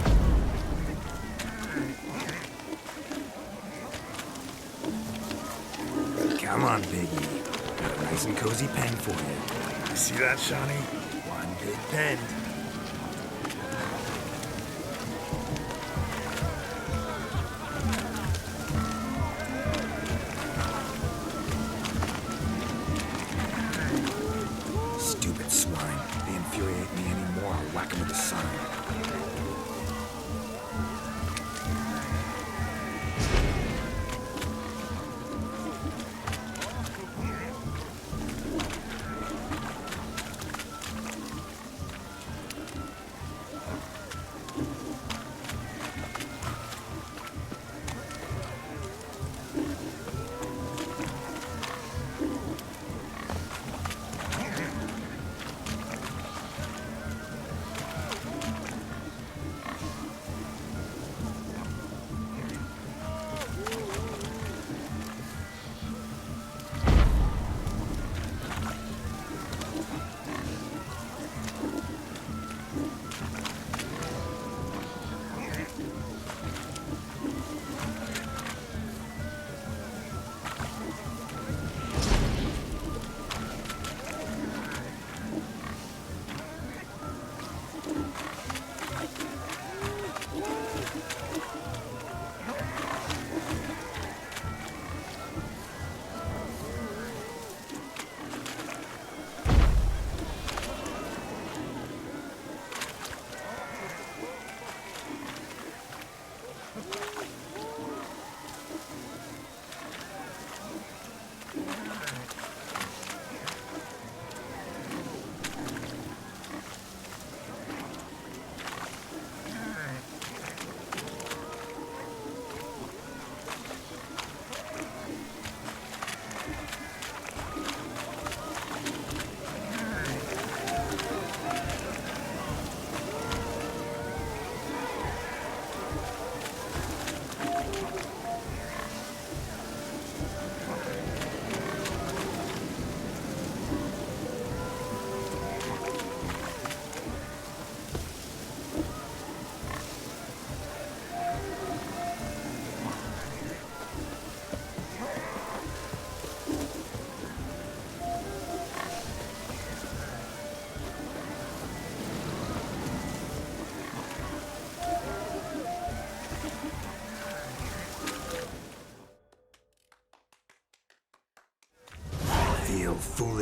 Come on, Biggie. Got a nice and cozy pen for you. You see that, Shani? One big pen. Stupid swine. They infuriate me anymore. I'll whack them with a sign.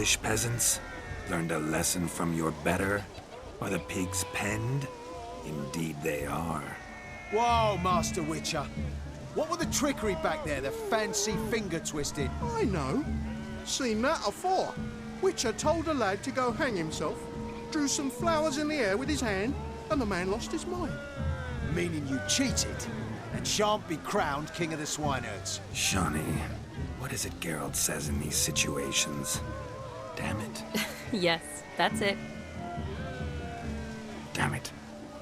foolish peasants? Learned a lesson from your better? Are the pigs penned? Indeed they are. Whoa, Master Witcher. What were the trickery back there, the fancy finger twisting? I know. Seen that afore. Witcher told a lad to go hang himself, drew some flowers in the air with his hand, and the man lost his mind. Meaning you cheated, and shan't be crowned King of the Swineherds. Shawnee, what is it Geralt says in these situations? Damn it. Yes, that's it. Damn it.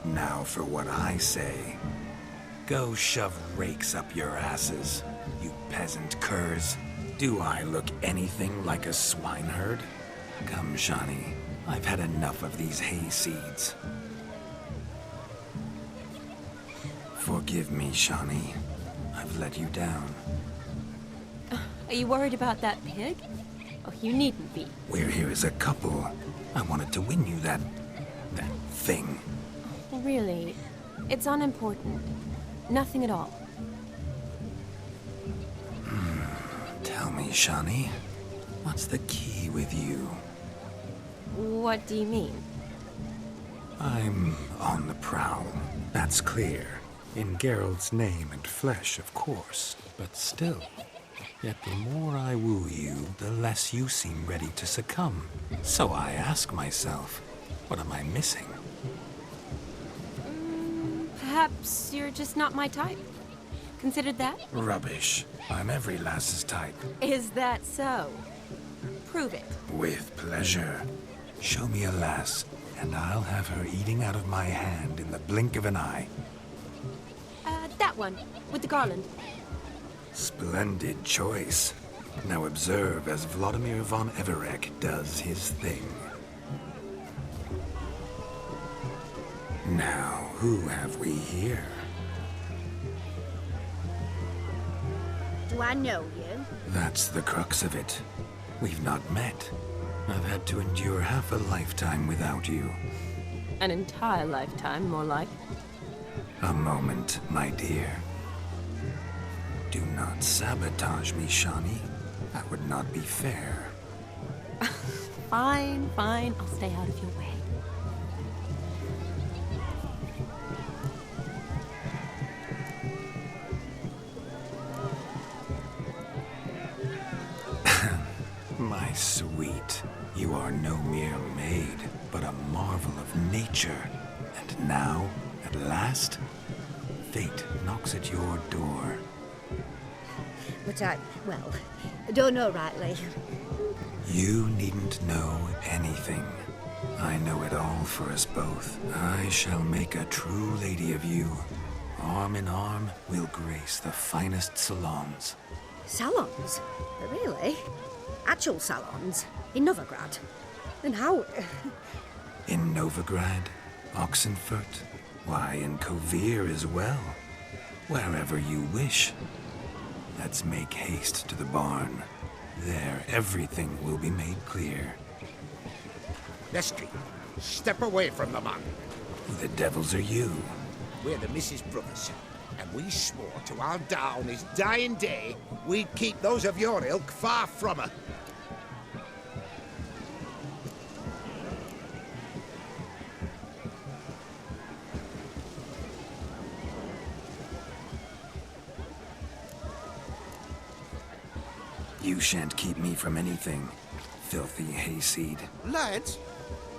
Now for what I say. Go shove rakes up your asses, you peasant curs. Do I look anything like a swineherd? Come, Shawnee. I've had enough of these hay seeds. Forgive me, Shawnee. I've let you down. Are you worried about that pig? Oh, you needn't be. We're here as a couple. I wanted to win you that thing. Really, it's unimportant. Nothing at all. Tell me, Shawnee, what's the key with you? What do you mean? I'm on the prowl. That's clear. In Geralt's name and flesh, of course. But still. Yet the more I woo you, the less you seem ready to succumb. So I ask myself, what am I missing? Perhaps you're just not my type. Considered that? Rubbish. I'm every lass's type. Is that so? Prove it. With pleasure. Show me a lass, and I'll have her eating out of my hand in the blink of an eye. That one, with the garland. Splendid choice. Now observe as Vladimir von Everec does his thing. Now, who have we here? Do I know you? That's the crux of it. We've not met. I've had to endure half a lifetime without you. An entire lifetime, more like. A moment, my dear. Do not sabotage me, Shawnee. That would not be fair. Fine, fine. I'll stay out of your way. My sweet, you are no mere maid, but a marvel of nature. And now, at last, fate knocks at your door. But I don't know rightly. You needn't know anything. I know it all for us both. I shall make a true lady of you. Arm in arm, we'll grace the finest salons. Salons? Really? Actual salons? In Novigrad? And how... In Novigrad, Oxenfurt, why, in Kovir as well. Wherever you wish. Let's make haste to the barn. There, everything will be made clear. Lestri, step away from the man. Who the devils are you? We're the Mrs. Brothers, and we swore to our down his dying day we'd keep those of your ilk far from her. You shan't keep me from anything, filthy hayseed. Lads,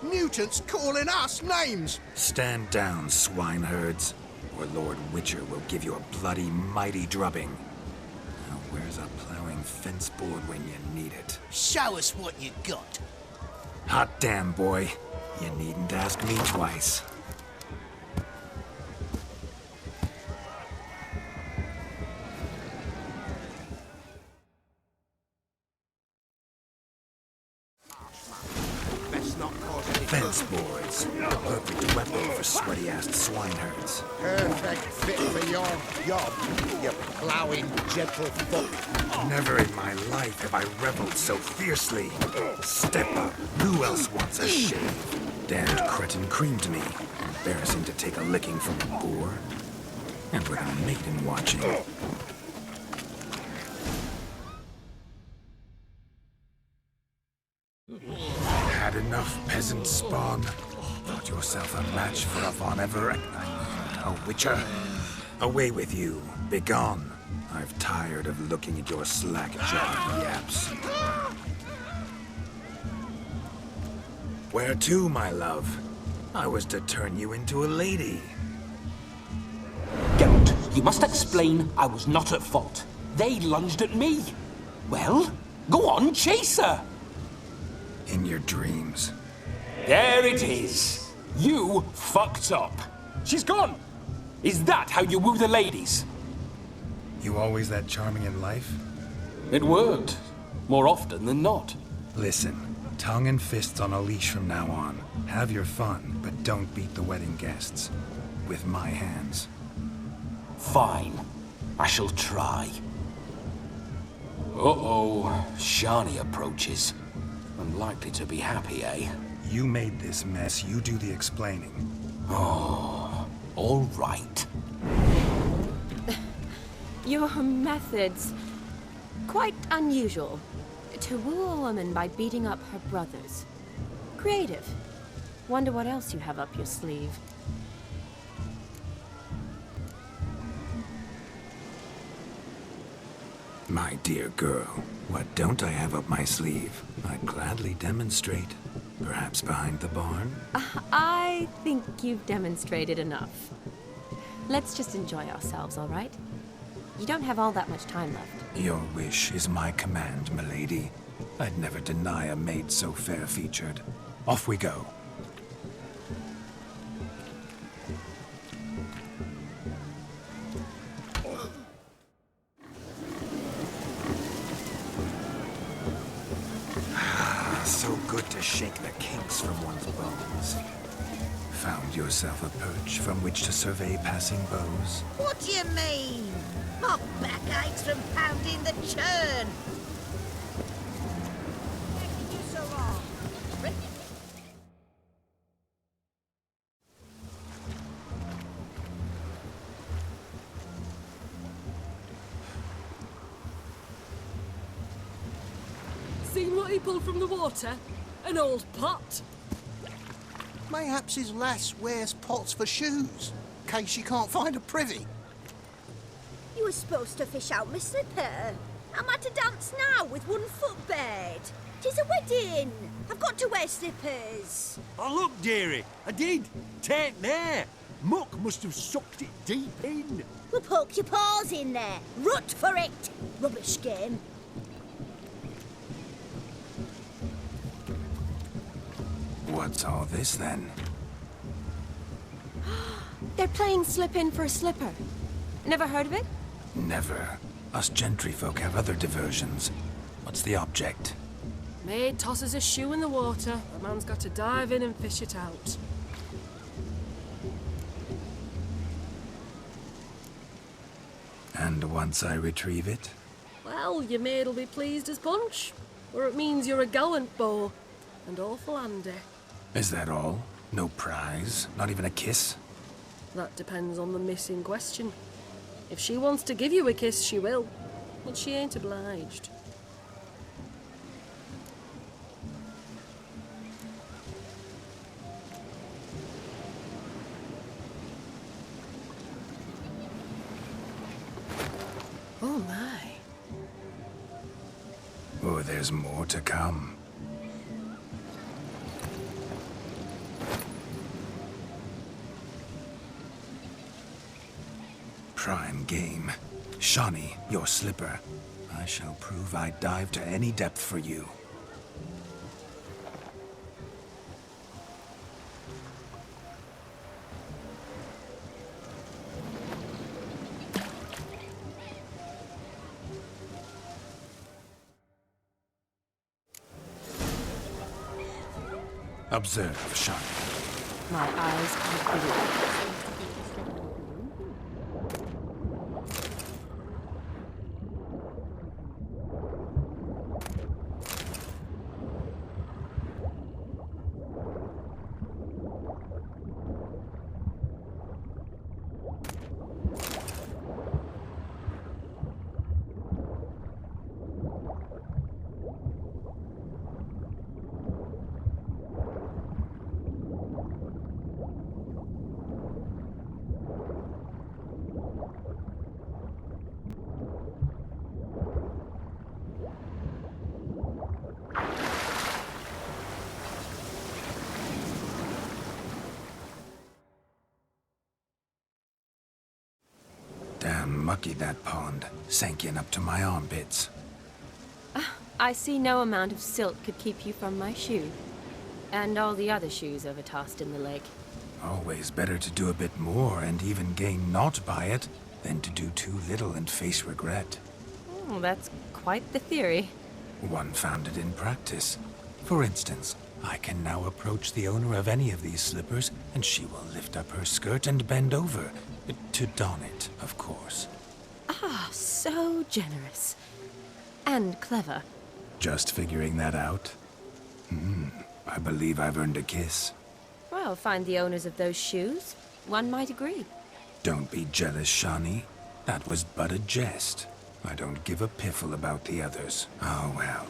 mutants calling us names! Stand down, swineherds, or Lord Witcher will give you a bloody mighty drubbing. Now where's a plowing fence board when you need it? Show us what you got. Hot damn, boy. You needn't ask me twice. Fence boards. The perfect weapon for sweaty-assed swineherds. Perfect fit for your job, you plowing gentle fuck. Never in my life have I reveled so fiercely. Step up. Who else wants a shave? Damned cretin creamed me. Embarrassing to take a licking from a boor. And with a maiden watching. Had enough, peasant spawn? Thought yourself a match for a Von Everett? A witcher? Away with you. Begone. I've tired of looking at your slack-jawed yaps. Where to, my love? I was to turn you into a lady. Geralt, you must explain I was not at fault. They lunged at me. Well, go on, chase her. In your dreams. There it is. You fucked up. She's gone. Is that how you woo the ladies? You always that charming in life? It worked. More often than not. Listen, tongue and fists on a leash from now on. Have your fun, but don't beat the wedding guests. With my hands. Fine. I shall try. Uh-oh. Shani approaches. Unlikely to be happy, eh? You made this mess. You do the explaining. Oh, all right. Your methods... quite unusual. To woo a woman by beating up her brothers. Creative. Wonder what else you have up your sleeve. My dear girl, what don't I have up my sleeve? I'd gladly demonstrate. Perhaps behind the barn? I think you've demonstrated enough. Let's just enjoy ourselves, all right? You don't have all that much time left. Your wish is my command, milady. I'd never deny a maid so fair-featured. Off we go. So good to shake the kinks from one's bones. Found yourself a perch from which to survey passing beaux? What do you mean? My back aches from pounding the churn. Seen what he pulled from the water? An old pot. Mayhaps his lass wears pots for shoes, in case she can't find a privy. You were supposed to fish out my slipper. I'm at a dance now with one foot bared. 'Tis a wedding. I've got to wear slippers. Oh, look, dearie. I did. Tain't there. Muck must have sucked it deep in. Well, poke your paws in there. Rut for it. Rubbish game. What's all this, then? They're playing slip-in for a slipper. Never heard of it? Never. Us gentry folk have other diversions. What's the object? Maid tosses a shoe in the water. A man's got to dive in and fish it out. And once I retrieve it? Well, your maid'll be pleased as punch. Or it means you're a gallant beau. And awful handy. Is that all? No prize? Not even a kiss? That depends on the miss in question. If she wants to give you a kiss, she will. But she ain't obliged. Oh my. Oh, there's more to come. Prime game. Shani, your slipper. I shall prove I dive to any depth for you. Observe, Shani. My eyes can't believe. Mucky, that pond. Sank in up to my armpits. I see no amount of silt could keep you from my shoe. And all the other shoes overtossed in the lake. Always better to do a bit more and even gain naught by it than to do too little and face regret. Oh, that's quite the theory. One founded in practice. For instance, I can now approach the owner of any of these slippers, and she will lift up her skirt and bend over. To don it, of course. Ah, so generous. And clever. Just figuring that out? I believe I've earned a kiss. Well, find the owners of those shoes. One might agree. Don't be jealous, Shani. That was but a jest. I don't give a piffle about the others. Oh, well.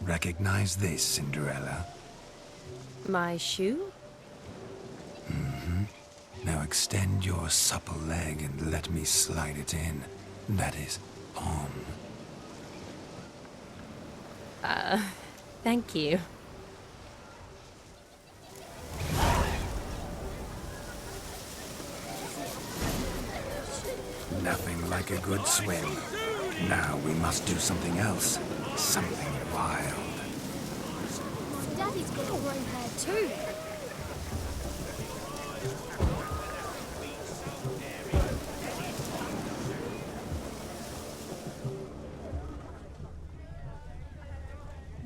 Recognize this, Cinderella. My shoe? Now extend your supple leg and let me slide it in. That is, on. Thank you. Nothing like a good swim. Now we must do something else. Something wild. Daddy's got a grey hair too.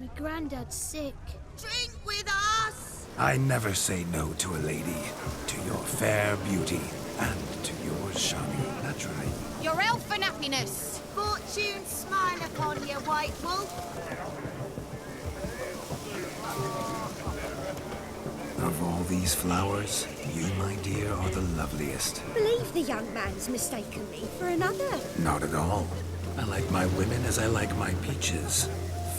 My granddad's sick. Drink with us! I never say no to a lady. To your fair beauty. And to yours, Shani, naturally. Your elfin happiness! Fortune smile upon you, White Wolf. Of all these flowers, you, my dear, are the loveliest. Believe the young man's mistaken me for another. Not at all. I like my women as I like my peaches.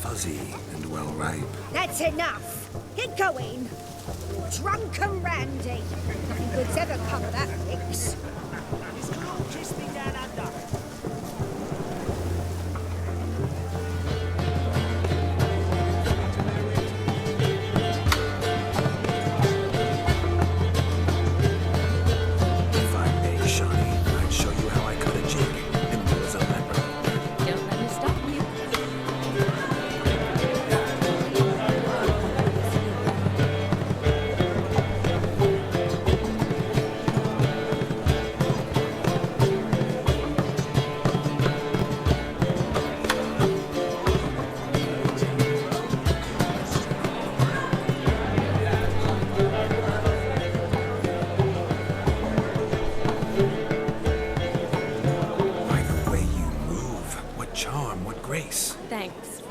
Fuzzy and well ripe. That's enough. Get going. Drunken Randy. Nothing good's ever come of that mix. If I may, Shani, I'd show you how I cut a jig. Nimble as a leopard. Don't let me stop you. By the way you move, what charm, what grace. Thanks.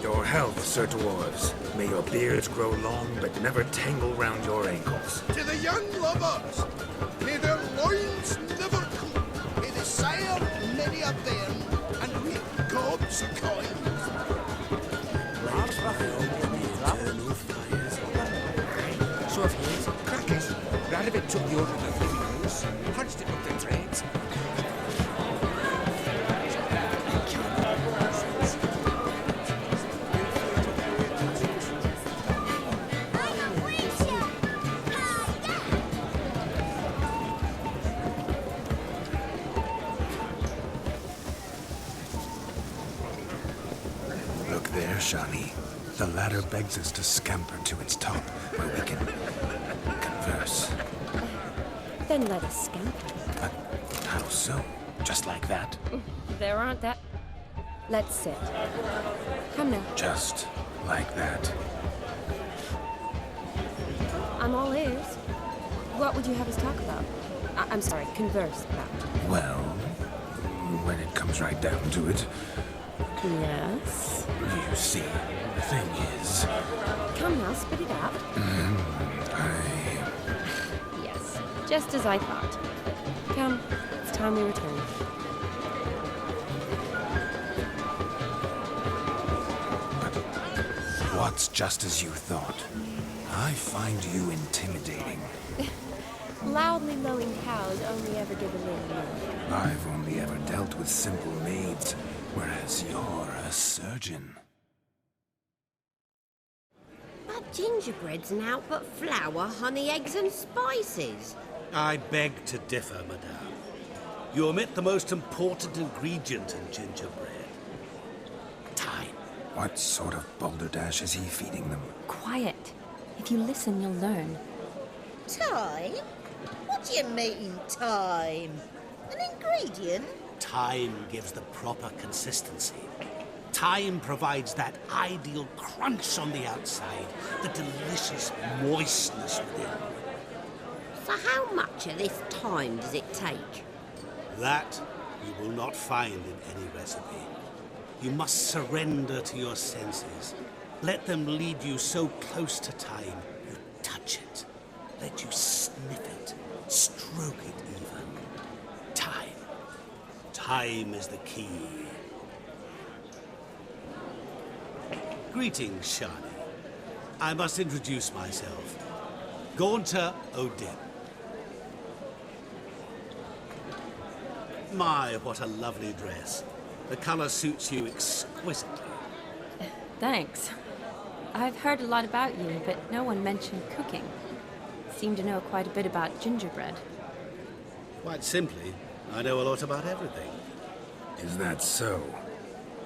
Your health, Sir Dwarves. May your beards grow long, but never tangle round your ankles. To the young lovers, may their loins never cool. May they sire many a bairn and reap gobs of coin. So if he's crackers, Radovid took the order of the three nose, punched it up the threads. Look there, Shani. The ladder begs us to scamper to its top, where we can converse. Then let us scamper. But how so? Just like that? There aren't that... Let's sit. Come now. Just like that? I'm all ears. What would you have us talk about? I'm sorry, converse about. Well, when it comes right down to it, Yes? you see, the thing is... Come now, spit it out. Yes, just as I thought. Come, it's time we return. What's just as you thought? I find you intimidating. Loudly lowing cows only ever give a little milk. I've only ever dealt with simple maids, whereas you're a surgeon. But gingerbread's naught but flour, honey, eggs and spices. I beg to differ, madame. You omit the most important ingredient in gingerbread. Time. What sort of balderdash is he feeding them? Quiet. If you listen, you'll learn. Time? What do you mean, time? An ingredient? Time gives the proper consistency. Time provides that ideal crunch on the outside, the delicious moistness within. So how much of this time does it take? That you will not find in any recipe. You must surrender to your senses. Let them lead you so close to time, you touch it. Let you sniff it, stroke it even. Time. Time is the key. Greetings, Shani. I must introduce myself. Gaunter O'Dip. My, what a lovely dress. The color suits you exquisitely. Thanks. I've heard a lot about you, but no one mentioned cooking. Seem to know quite a bit about gingerbread. Quite simply, I know a lot about everything. Is that so?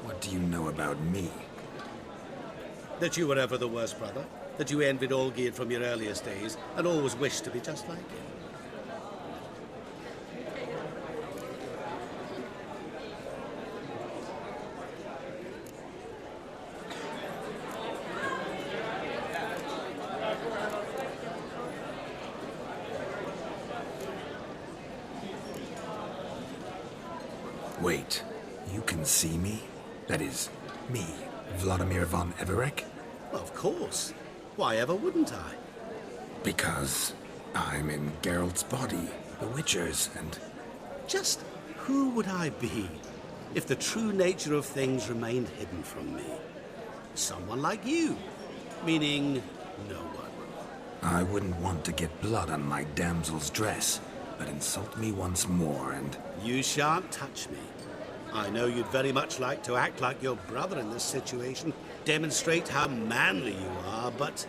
What do you know about me? That you were ever the worst brother, that you envied Olgierd from your earliest days, and always wished to be just like him. Wait, you can see me? That is, me, Vladimir von Everec? Of course. Why ever wouldn't I? Because I'm in Geralt's body, the Witcher's, and... Just who would I be if the true nature of things remained hidden from me? Someone like you, meaning no one. I wouldn't want to get blood on my damsel's dress, but insult me once more and... You shan't touch me. I know you'd very much like to act like your brother in this situation, demonstrate how manly you are, but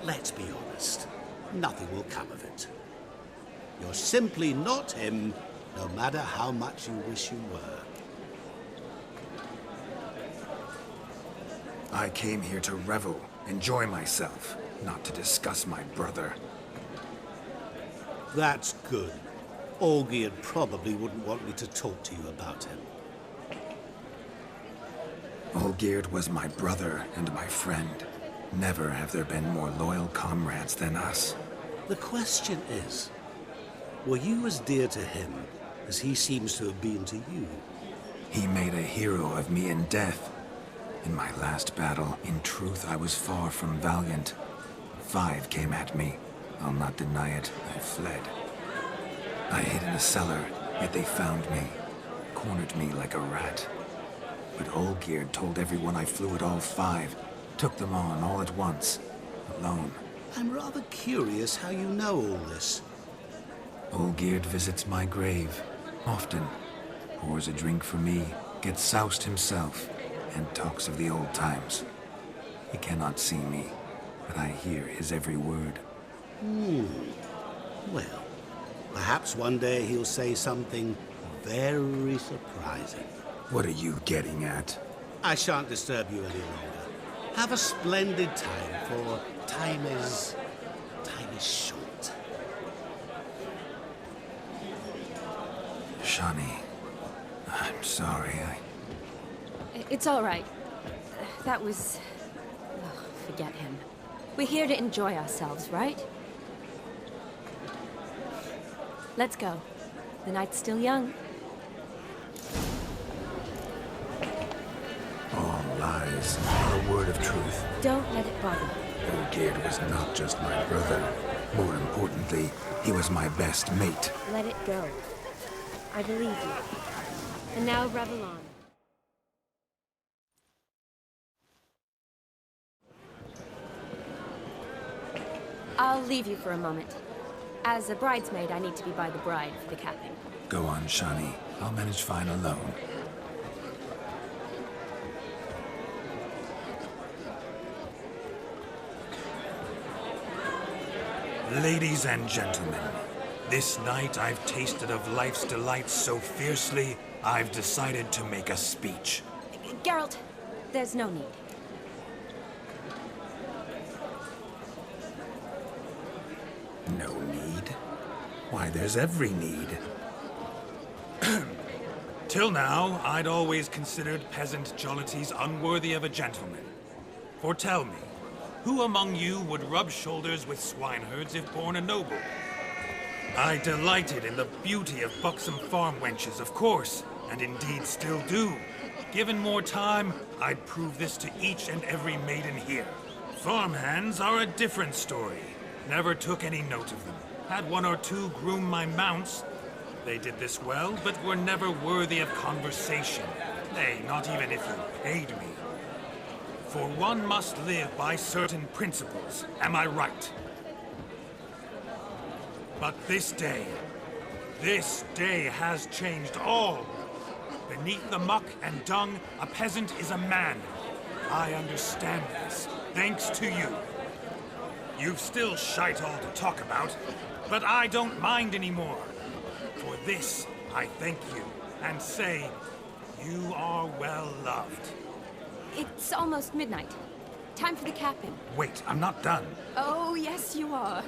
let's be honest, nothing will come of it. You're simply not him, no matter how much you wish you were. I came here to revel, enjoy myself, not to discuss my brother. That's good. Olgierd probably wouldn't want me to talk to you about him. Olgierd was my brother and my friend. Never have there been more loyal comrades than us. The question is, were you as dear to him as he seems to have been to you? He made a hero of me in death. In my last battle, in truth, I was far from valiant. 5 came at me. I'll not deny it, I fled. I hid in a cellar, yet they found me, cornered me like a rat. But Olgierd told everyone I flew at all 5, took them on all at once, alone. I'm rather curious how you know all this. Olgierd visits my grave, often, pours a drink for me, gets soused himself, and talks of the old times. He cannot see me, but I hear his every word. Well, perhaps one day he'll say something very surprising. What are you getting at? I shan't disturb you any longer. Have a splendid time, for time is short. Shani, I'm sorry, It's all right. That was... Oh, forget him. We're here to enjoy ourselves, right? Let's go. The night's still young. All lies, not a word of truth. Don't let it bother you. Olgierd was not just my brother. More importantly, he was my best mate. Let it go. I believe you. And now revel on. I'll leave you for a moment. As a bridesmaid, I need to be by the bride for the capping. Go on, Shani. I'll manage fine alone. Ladies and gentlemen, This night I've tasted of life's delights so fiercely, I've decided to make a speech. Geralt, there's no need. No need? Why, there's every need. Till now, I'd always considered peasant jollities unworthy of a gentleman. For tell me, who among you would rub shoulders with swineherds if born a noble? I delighted in the beauty of buxom farm wenches, of course, and indeed still do. Given more time, I'd prove this to each and every maiden here. Farmhands are a different story. Never took any note of them. Had one or two groom my mounts. They did this well, but were never worthy of conversation. Nay, not even if you paid me. For one must live by certain principles, am I right? But this day has changed all. Beneath the muck and dung, a peasant is a man. I understand this, thanks to you. You've still shite all to talk about, but I don't mind anymore. For this, I thank you, and say, you are well loved. It's almost midnight. Time for the capping. Wait, I'm not done. Oh, yes, you are.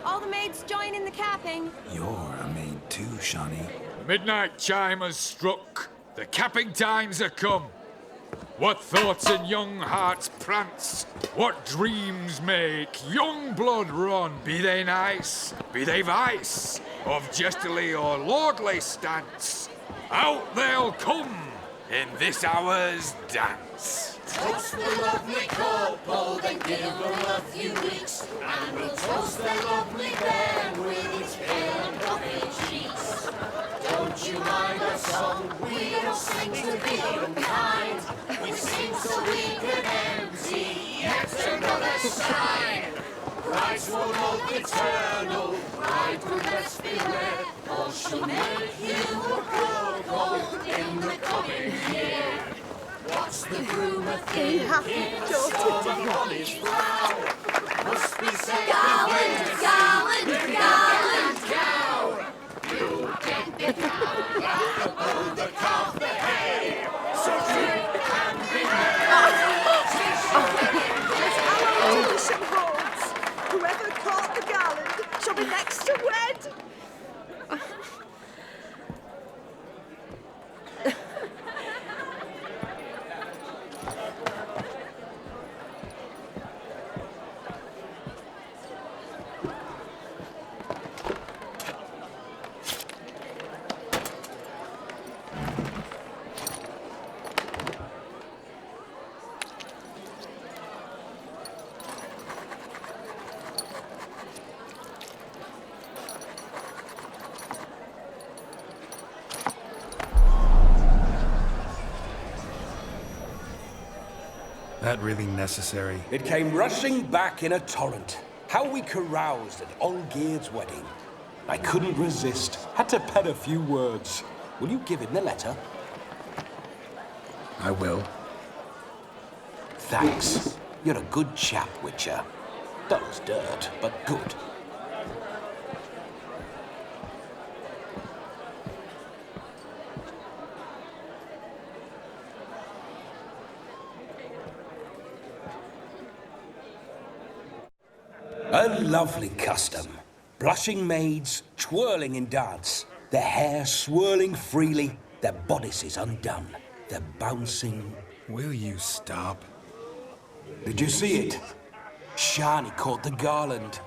All the maids join in the capping. You're a maid too, Shani. The midnight chime has struck. The capping times are come. What thoughts in young hearts prance? What dreams make young blood run? Be they nice, be they vice, of jestily or lordly stance, out they'll come in this hour's dance. Toast the lovely couple, then give them a few weeks, and we'll toast the lovely bed with its pale and puffy cheeks. Don't you mind our song? We don't sing to be unkind. We sing so we can empty yet another shrine. Christ will love eternal, bride will best beware, or she'll make you a cuckold in the coming year. What's the groom a thinking? Storm of Molly's vow must be said. Garland, Garland, Garland, cow. You get the cow, oh, the calf, the hay. So drink and be merry. Tradition holds. Whoever caught the garland shall be next to wed. That really necessary? It came rushing back in a torrent. How we caroused at Olgierd's wedding. I couldn't resist. Had to pen a few words. Will you give him the letter? I will. Thanks. You're a good chap, Witcher. Dull as dirt, but good. A lovely custom. Blushing maids, twirling in dance, their hair swirling freely, their bodices undone, their bouncing... Will you stop? Did you see it? Shani caught the garland.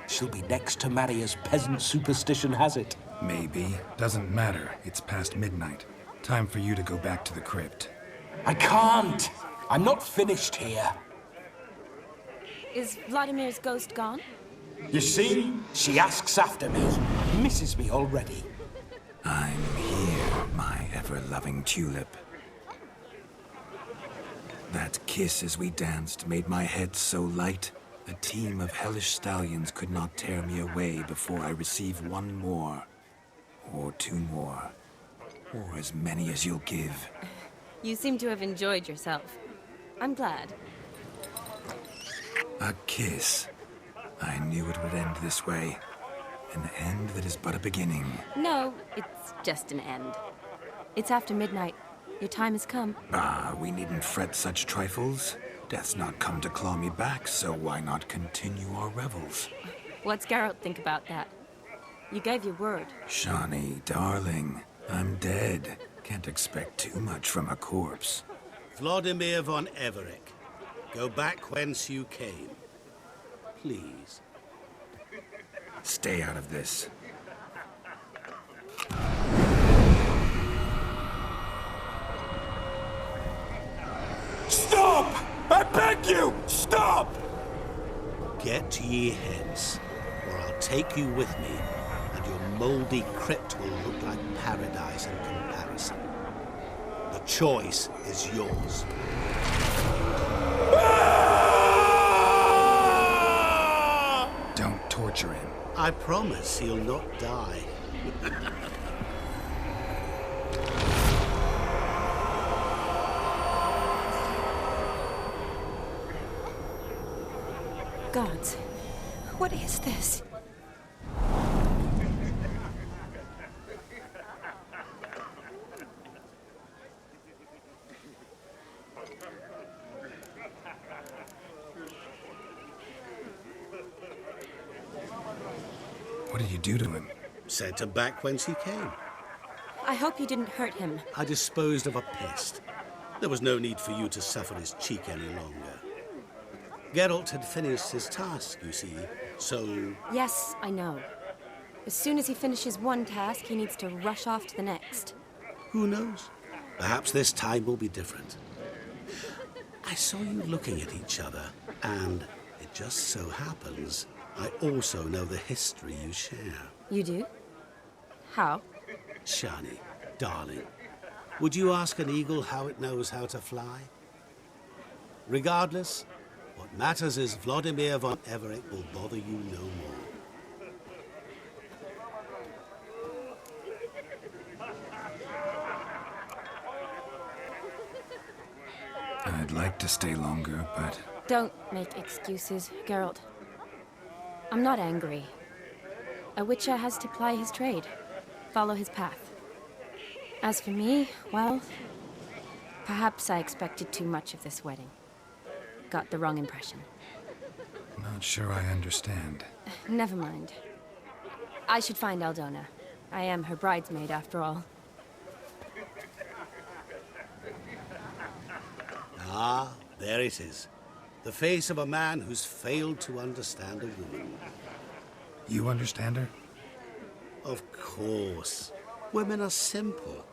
She'll be next to marry as peasant superstition has it. Maybe. Doesn't matter. It's past midnight. Time for you to go back to the crypt. I can't! I'm not finished here. Is Vladimir's ghost gone? You see? She asks after me. Misses me already. I'm here, my ever-loving tulip. That kiss as we danced made my head so light, a team of hellish stallions could not tear me away before I receive one more, or two more, or as many as you'll give. You seem to have enjoyed yourself. I'm glad. A kiss. I knew it would end this way. An end that is but a beginning. No, it's just an end. It's after midnight. Your time has come. Ah, we needn't fret such trifles. Death's not come to claw me back, so why not continue our revels? What's Geralt think about that? You gave your word. Shani, darling, I'm dead. Can't expect too much from a corpse. Vladimir von Everec, go back whence you came. Please. Stay out of this. Stop! I beg you! Stop! Get ye hence, or I'll take you with me, and your mouldy crypt will look like paradise in comparison. The choice is yours. Don't torture him. I promise he'll not die. Gods, what is this? What did you do to him? Sent him back whence he came. I hope you didn't hurt him. I disposed of a pest. There was no need for you to suffer his cheek any longer. Geralt had finished his task, you see, so... Yes, I know. As soon as he finishes one task, he needs to rush off to the next. Who knows? Perhaps this time will be different. I saw you looking at each other, and it just so happens I also know the history you share. You do? How? Shani, darling, would you ask an eagle how it knows how to fly? Regardless, what matters is Vladimir von Everec will bother you no more. I'd like to stay longer, but... Don't make excuses, Geralt. I'm not angry. A witcher has to ply his trade, follow his path. As for me, well, perhaps I expected too much of this wedding. Got the wrong impression. Not sure I understand. Never mind. I should find Aldona. I am her bridesmaid, after all. Ah, there it is. The face of a man who's failed to understand a woman. You understand her? Of course. Women are simple.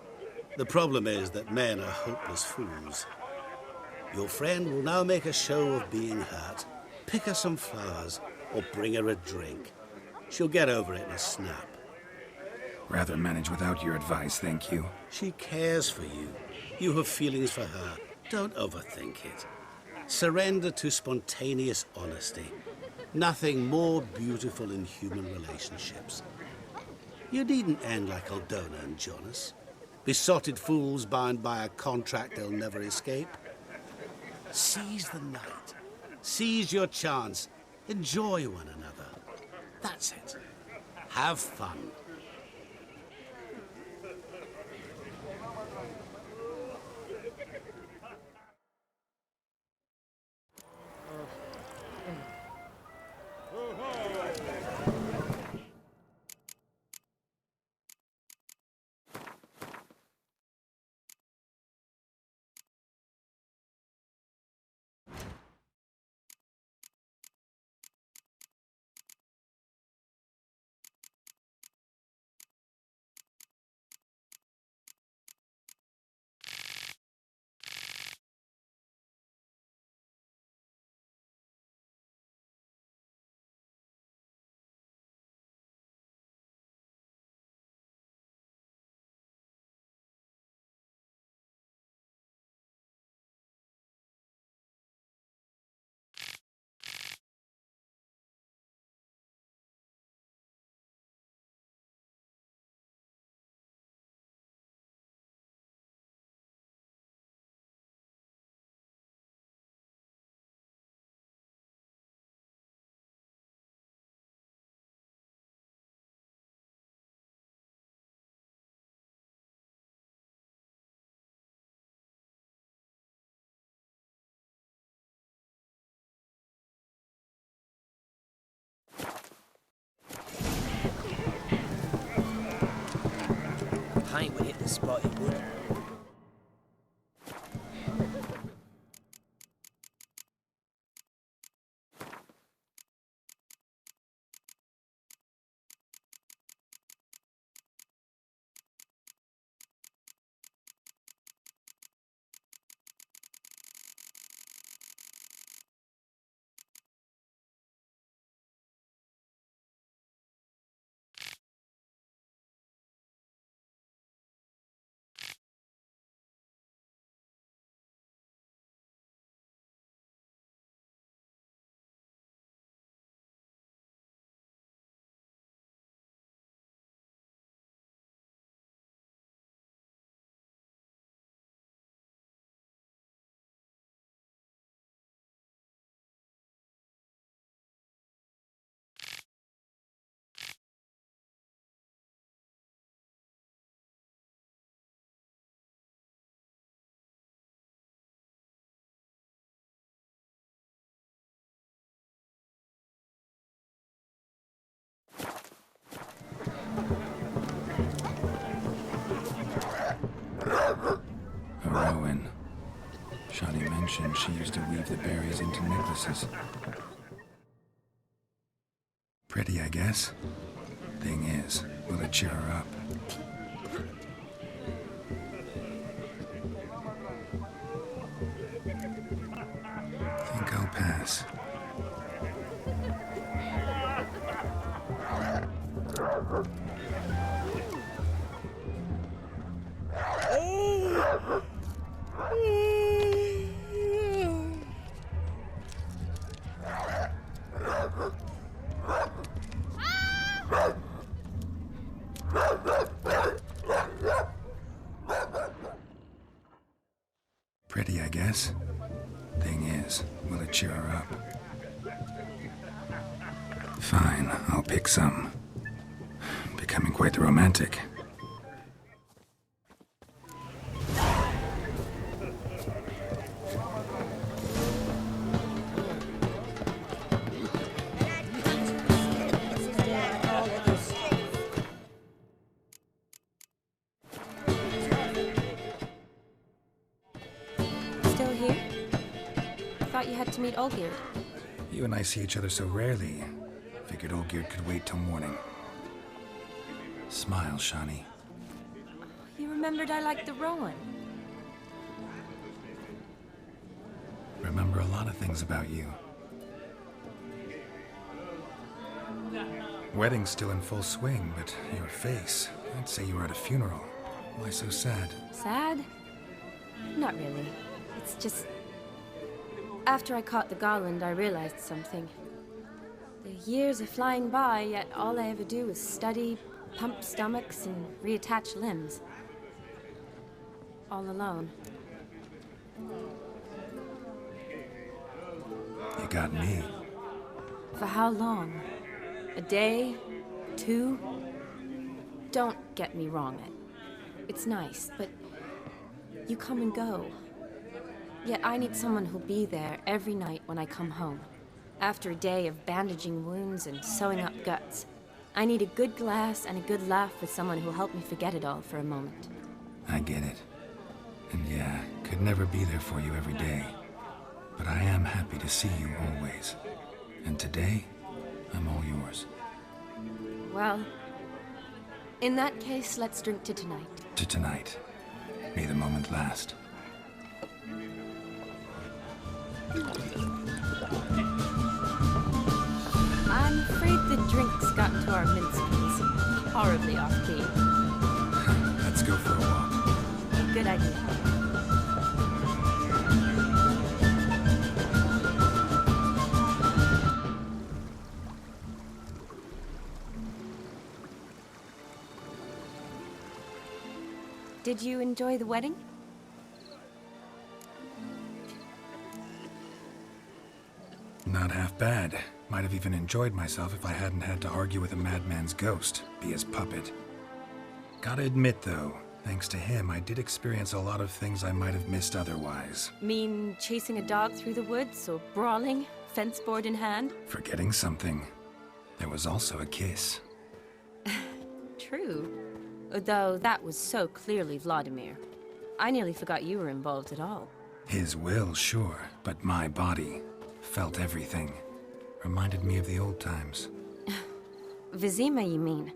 The problem is that men are hopeless fools. Your friend will now make a show of being hurt, pick her some flowers, or bring her a drink. She'll get over it in a snap. Rather manage without your advice, thank you. She cares for you. You have feelings for her. Don't overthink it. Surrender to spontaneous honesty. Nothing more beautiful in human relationships. You needn't end like Aldona and Jonas. Besotted fools bound by a contract they'll never escape. Seize the night. Seize your chance. Enjoy one another. That's it. Have fun. hit the spot, it would. Rowan. Shani mentioned she used to weave the berries into necklaces. Pretty, I guess. Thing is, will it cheer her up? Think I'll pass. Pretty, I guess. Thing is, will it cheer her up? Fine, I'll pick some. Becoming quite the romantic. Still here? I thought you had to meet Olgierd. You and I see each other so rarely. Figured Olgierd could wait till morning. Smile, Shani. You remembered I liked the Rowan. Remember a lot of things about you. Wedding's still in full swing, but your face, I'd say you were at a funeral. Why so sad? Sad? Not really. It's just... After I caught the garland, I realized something. The years are flying by, yet all I ever do is study, pump stomachs, and reattach limbs. All alone. You got me. For how long? A day? 2? Don't get me wrong. It's nice, but you come and go. Yet I need someone who'll be there every night when I come home. After a day of bandaging wounds and sewing up guts. I need a good glass and a good laugh with someone who'll help me forget it all for a moment. I get it. And yeah, could never be there for you every day. But I am happy to see you always. And today, I'm all yours. Well, in that case, let's drink to tonight. To tonight. May the moment last. I'm afraid the drinks got into our mincemeats. Horribly off key. Let's go for a walk. Good idea. Did you enjoy the wedding? Not half bad. Might have even enjoyed myself if I hadn't had to argue with a madman's ghost, be his puppet. Gotta admit, though, thanks to him, I did experience a lot of things I might have missed otherwise. Mean chasing a dog through the woods, or brawling, fence board in hand? Forgetting something. There was also a kiss. True. Though that was so clearly Vladimir. I nearly forgot you were involved at all. His will, sure, but my body felt everything. Reminded me of the old times. Vizima, you mean?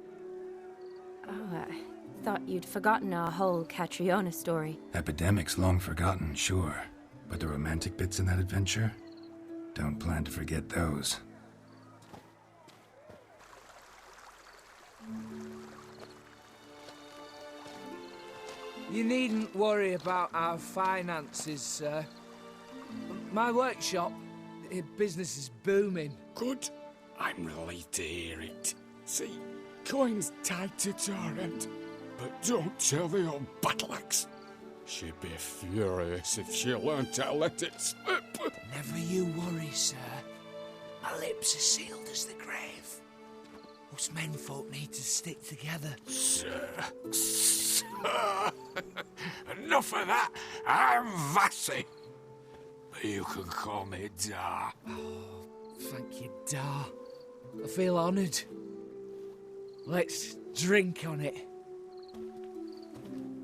Oh, I thought you'd forgotten our whole Catriona story. Epidemics long forgotten, sure. But the romantic bits in that adventure? Don't plan to forget those. You needn't worry about our finances, sir. My workshop, business is booming. Good. I'm relieved to hear it. See, coin's tied to Torrent, but don't tell the old battleaxe. She'd be furious if she learned to let it slip. Never you worry, sir. My lips are sealed as the grave. Us menfolk need to stick together. Sir. Enough of that. I'm Vassy. You can call me Dar. Oh, thank you, Dar. I feel honoured. Let's drink on it.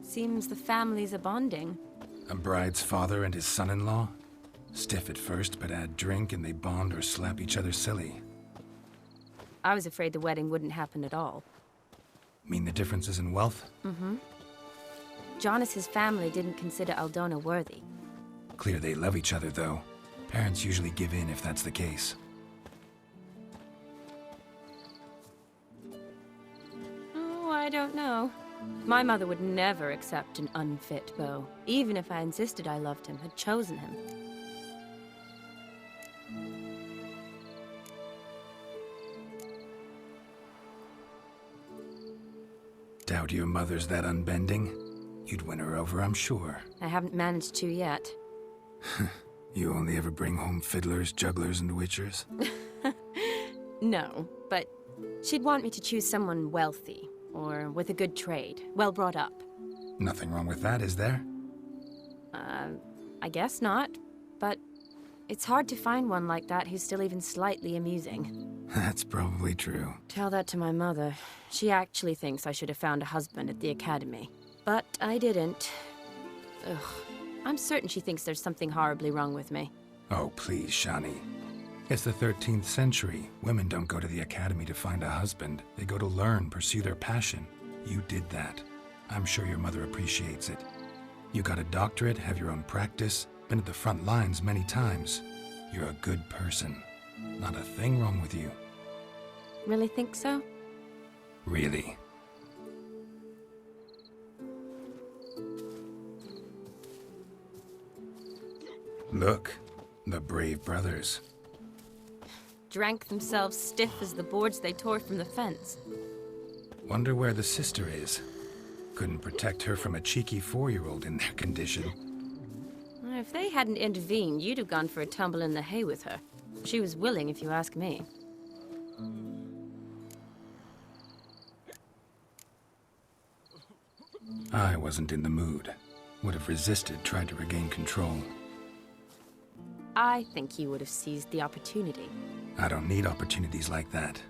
Seems the families are bonding. A bride's father and his son-in-law? Stiff at first, but add drink and they bond or slap each other silly. I was afraid the wedding wouldn't happen at all. Mean the differences in wealth? Mm-hmm. Jonas's family didn't consider Aldona worthy. Clear they love each other, though. Parents usually give in if that's the case. Oh, I don't know. My mother would never accept an unfit beau, even if I insisted I loved him, had chosen him. Doubt your mother's that unbending? You'd win her over, I'm sure. I haven't managed to yet. You only ever bring home fiddlers, jugglers, and witchers? No, but she'd want me to choose someone wealthy, or with a good trade, well brought up. Nothing wrong with that, is there? I guess not, but it's hard to find one like that who's still even slightly amusing. That's probably true. Tell that to my mother. She actually thinks I should have found a husband at the academy. But I didn't. Ugh. I'm certain she thinks there's something horribly wrong with me. Oh, please, Shani. It's the 13th century. Women don't go to the academy to find a husband. They go to learn, pursue their passion. You did that. I'm sure your mother appreciates it. You got a doctorate, have your own practice, been at the front lines many times. You're a good person. Not a thing wrong with you. Really think so? Really. Look, the brave brothers. Drank themselves stiff as the boards they tore from the fence. Wonder where the sister is. Couldn't protect her from a cheeky 4-year-old in their condition. If they hadn't intervened, you'd have gone for a tumble in the hay with her. She was willing, if you ask me. I wasn't in the mood. Would have resisted, tried to regain control. I think you would have seized the opportunity. I don't need opportunities like that.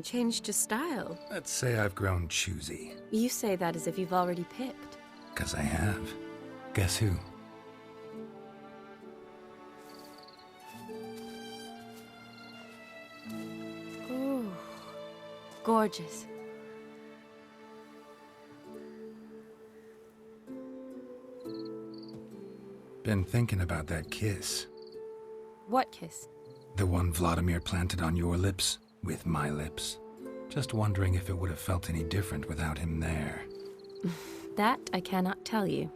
Changed your style. Let's say I've grown choosy. You say that as if you've already picked. 'Cause I have. Guess who? Ooh, gorgeous. Been thinking about that kiss. What kiss? The one Vladimir planted on your lips, with my lips. Just wondering if it would have felt any different without him there. That I cannot tell you.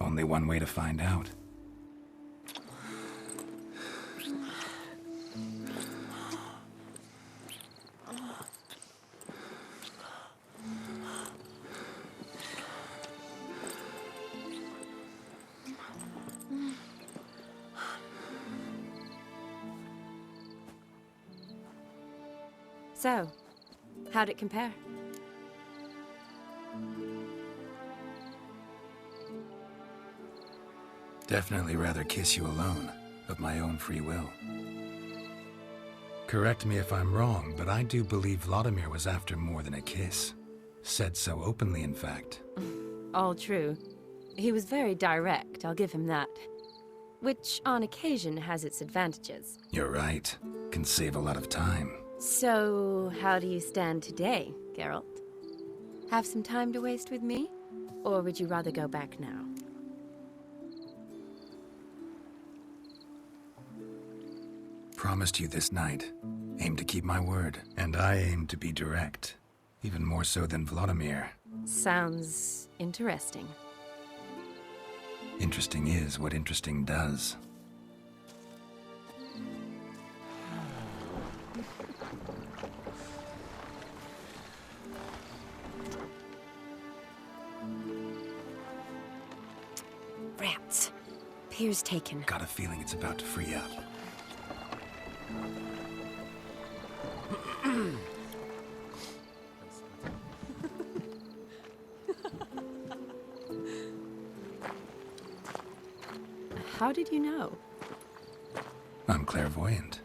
Only one way to find out. So, how'd it compare? Definitely rather kiss you alone, of my own free will. Correct me if I'm wrong, but I do believe Vladimir was after more than a kiss. Said so openly, in fact. All true. He was very direct, I'll give him that. Which, on occasion, has its advantages. You're right. Can save a lot of time. So, how do you stand today, Geralt? Have some time to waste with me? Or would you rather go back now? Promised you this night. Aim to keep my word. And I aim to be direct. Even more so than Vladimir. Sounds interesting. Interesting is what interesting does. Rats. Pier's taken. Got a feeling it's about to free up. How did you know? I'm clairvoyant.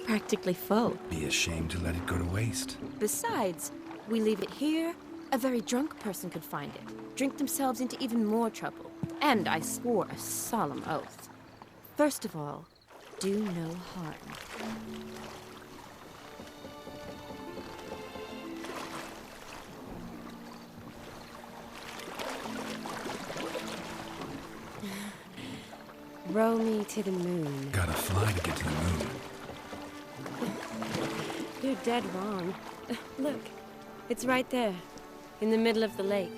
Practically full. Be ashamed to let it go to waste. Besides, we leave it here, a very drunk person could find it, drink themselves into even more trouble. And I swore a solemn oath. First of all, do no harm. Row me to the moon. Gotta fly to get to the moon. You're dead wrong. Look, it's right there, in the middle of the lake.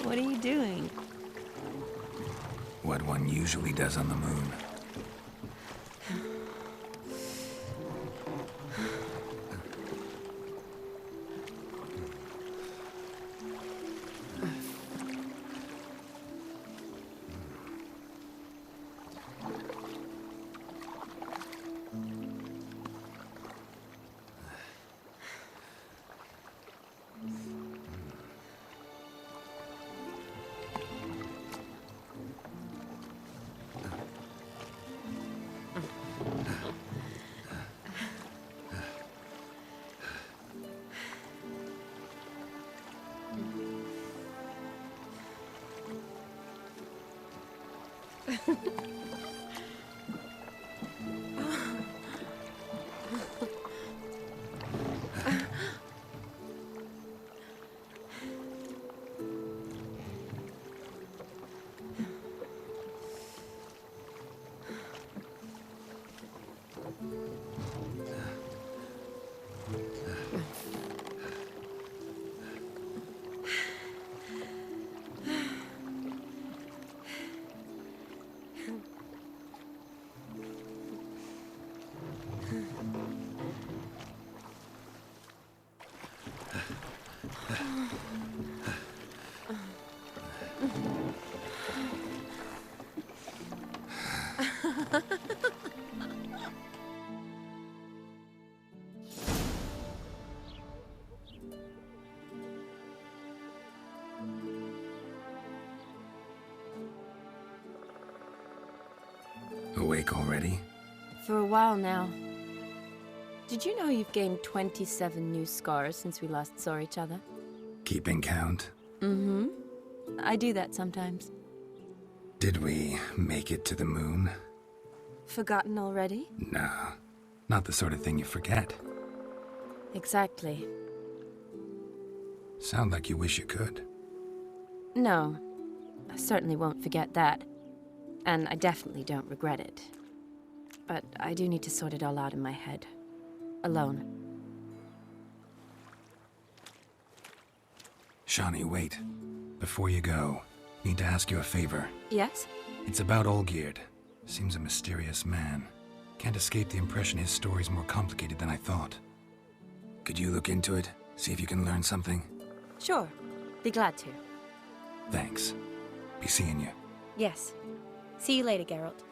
What are you doing? What one usually does on the moon. Awake already? For a while now. Did you know you've gained 27 new scars since we last saw each other? Keeping count? Mm-hmm. I do that sometimes. Did we make it to the moon? Forgotten already? No, not the sort of thing you forget. Exactly. Sound like you wish you could. No, I certainly won't forget that. And I definitely don't regret it. But I do need to sort it all out in my head. Alone. Shani, wait. Before you go, need to ask you a favor. Yes? It's about Olgierd. Seems a mysterious man. Can't escape the impression his story's more complicated than I thought. Could you look into it? See if you can learn something? Sure. Be glad to. Thanks. Be seeing you. Yes. See you later, Geralt.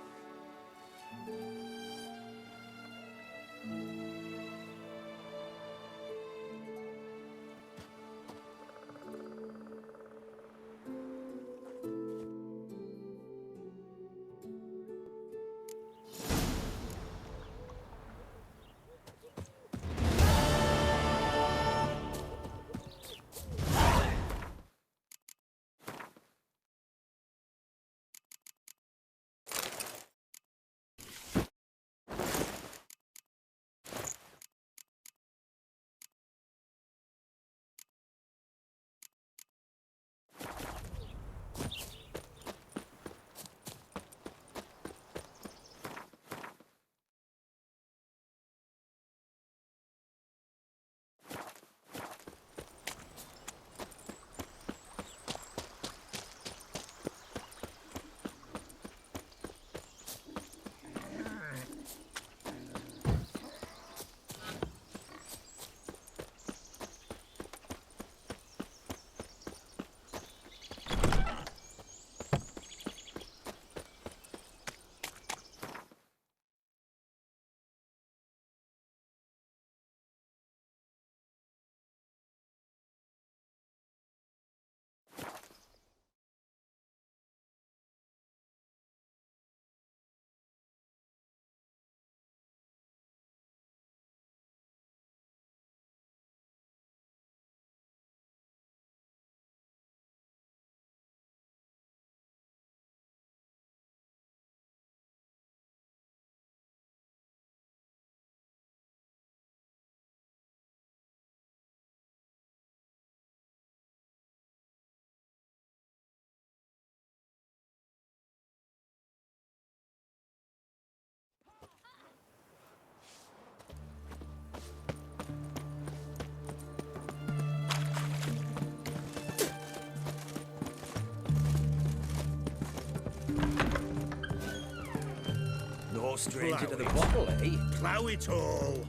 No stranger to the bottle, eh? Plough it all.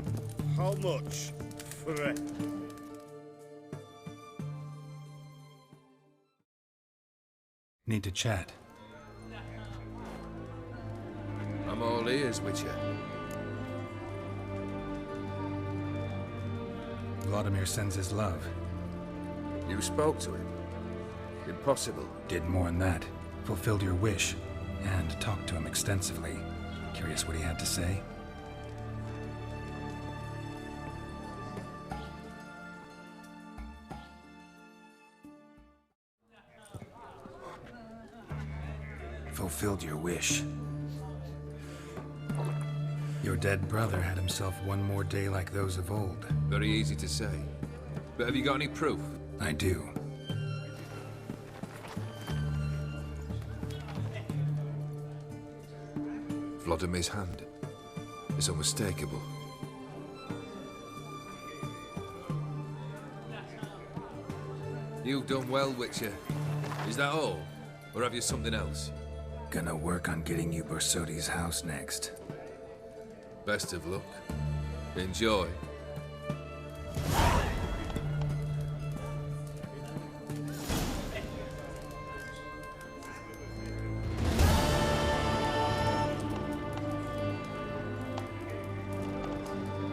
How much for it? Need to chat. I'm all ears, Witcher. Vladimir sends his love. You spoke to him? Impossible. Did more than that. Fulfilled your wish. And talked to him extensively. Curious what he had to say? Fulfilled your wish. Your dead brother had himself one more day like those of old. Very easy to say. But have you got any proof? I do. Vladimir's hand. It's unmistakable. You've done well, Witcher. Is that all? Or have you something else? Gonna work on getting you Borsodi's house next. Best of luck. Enjoy.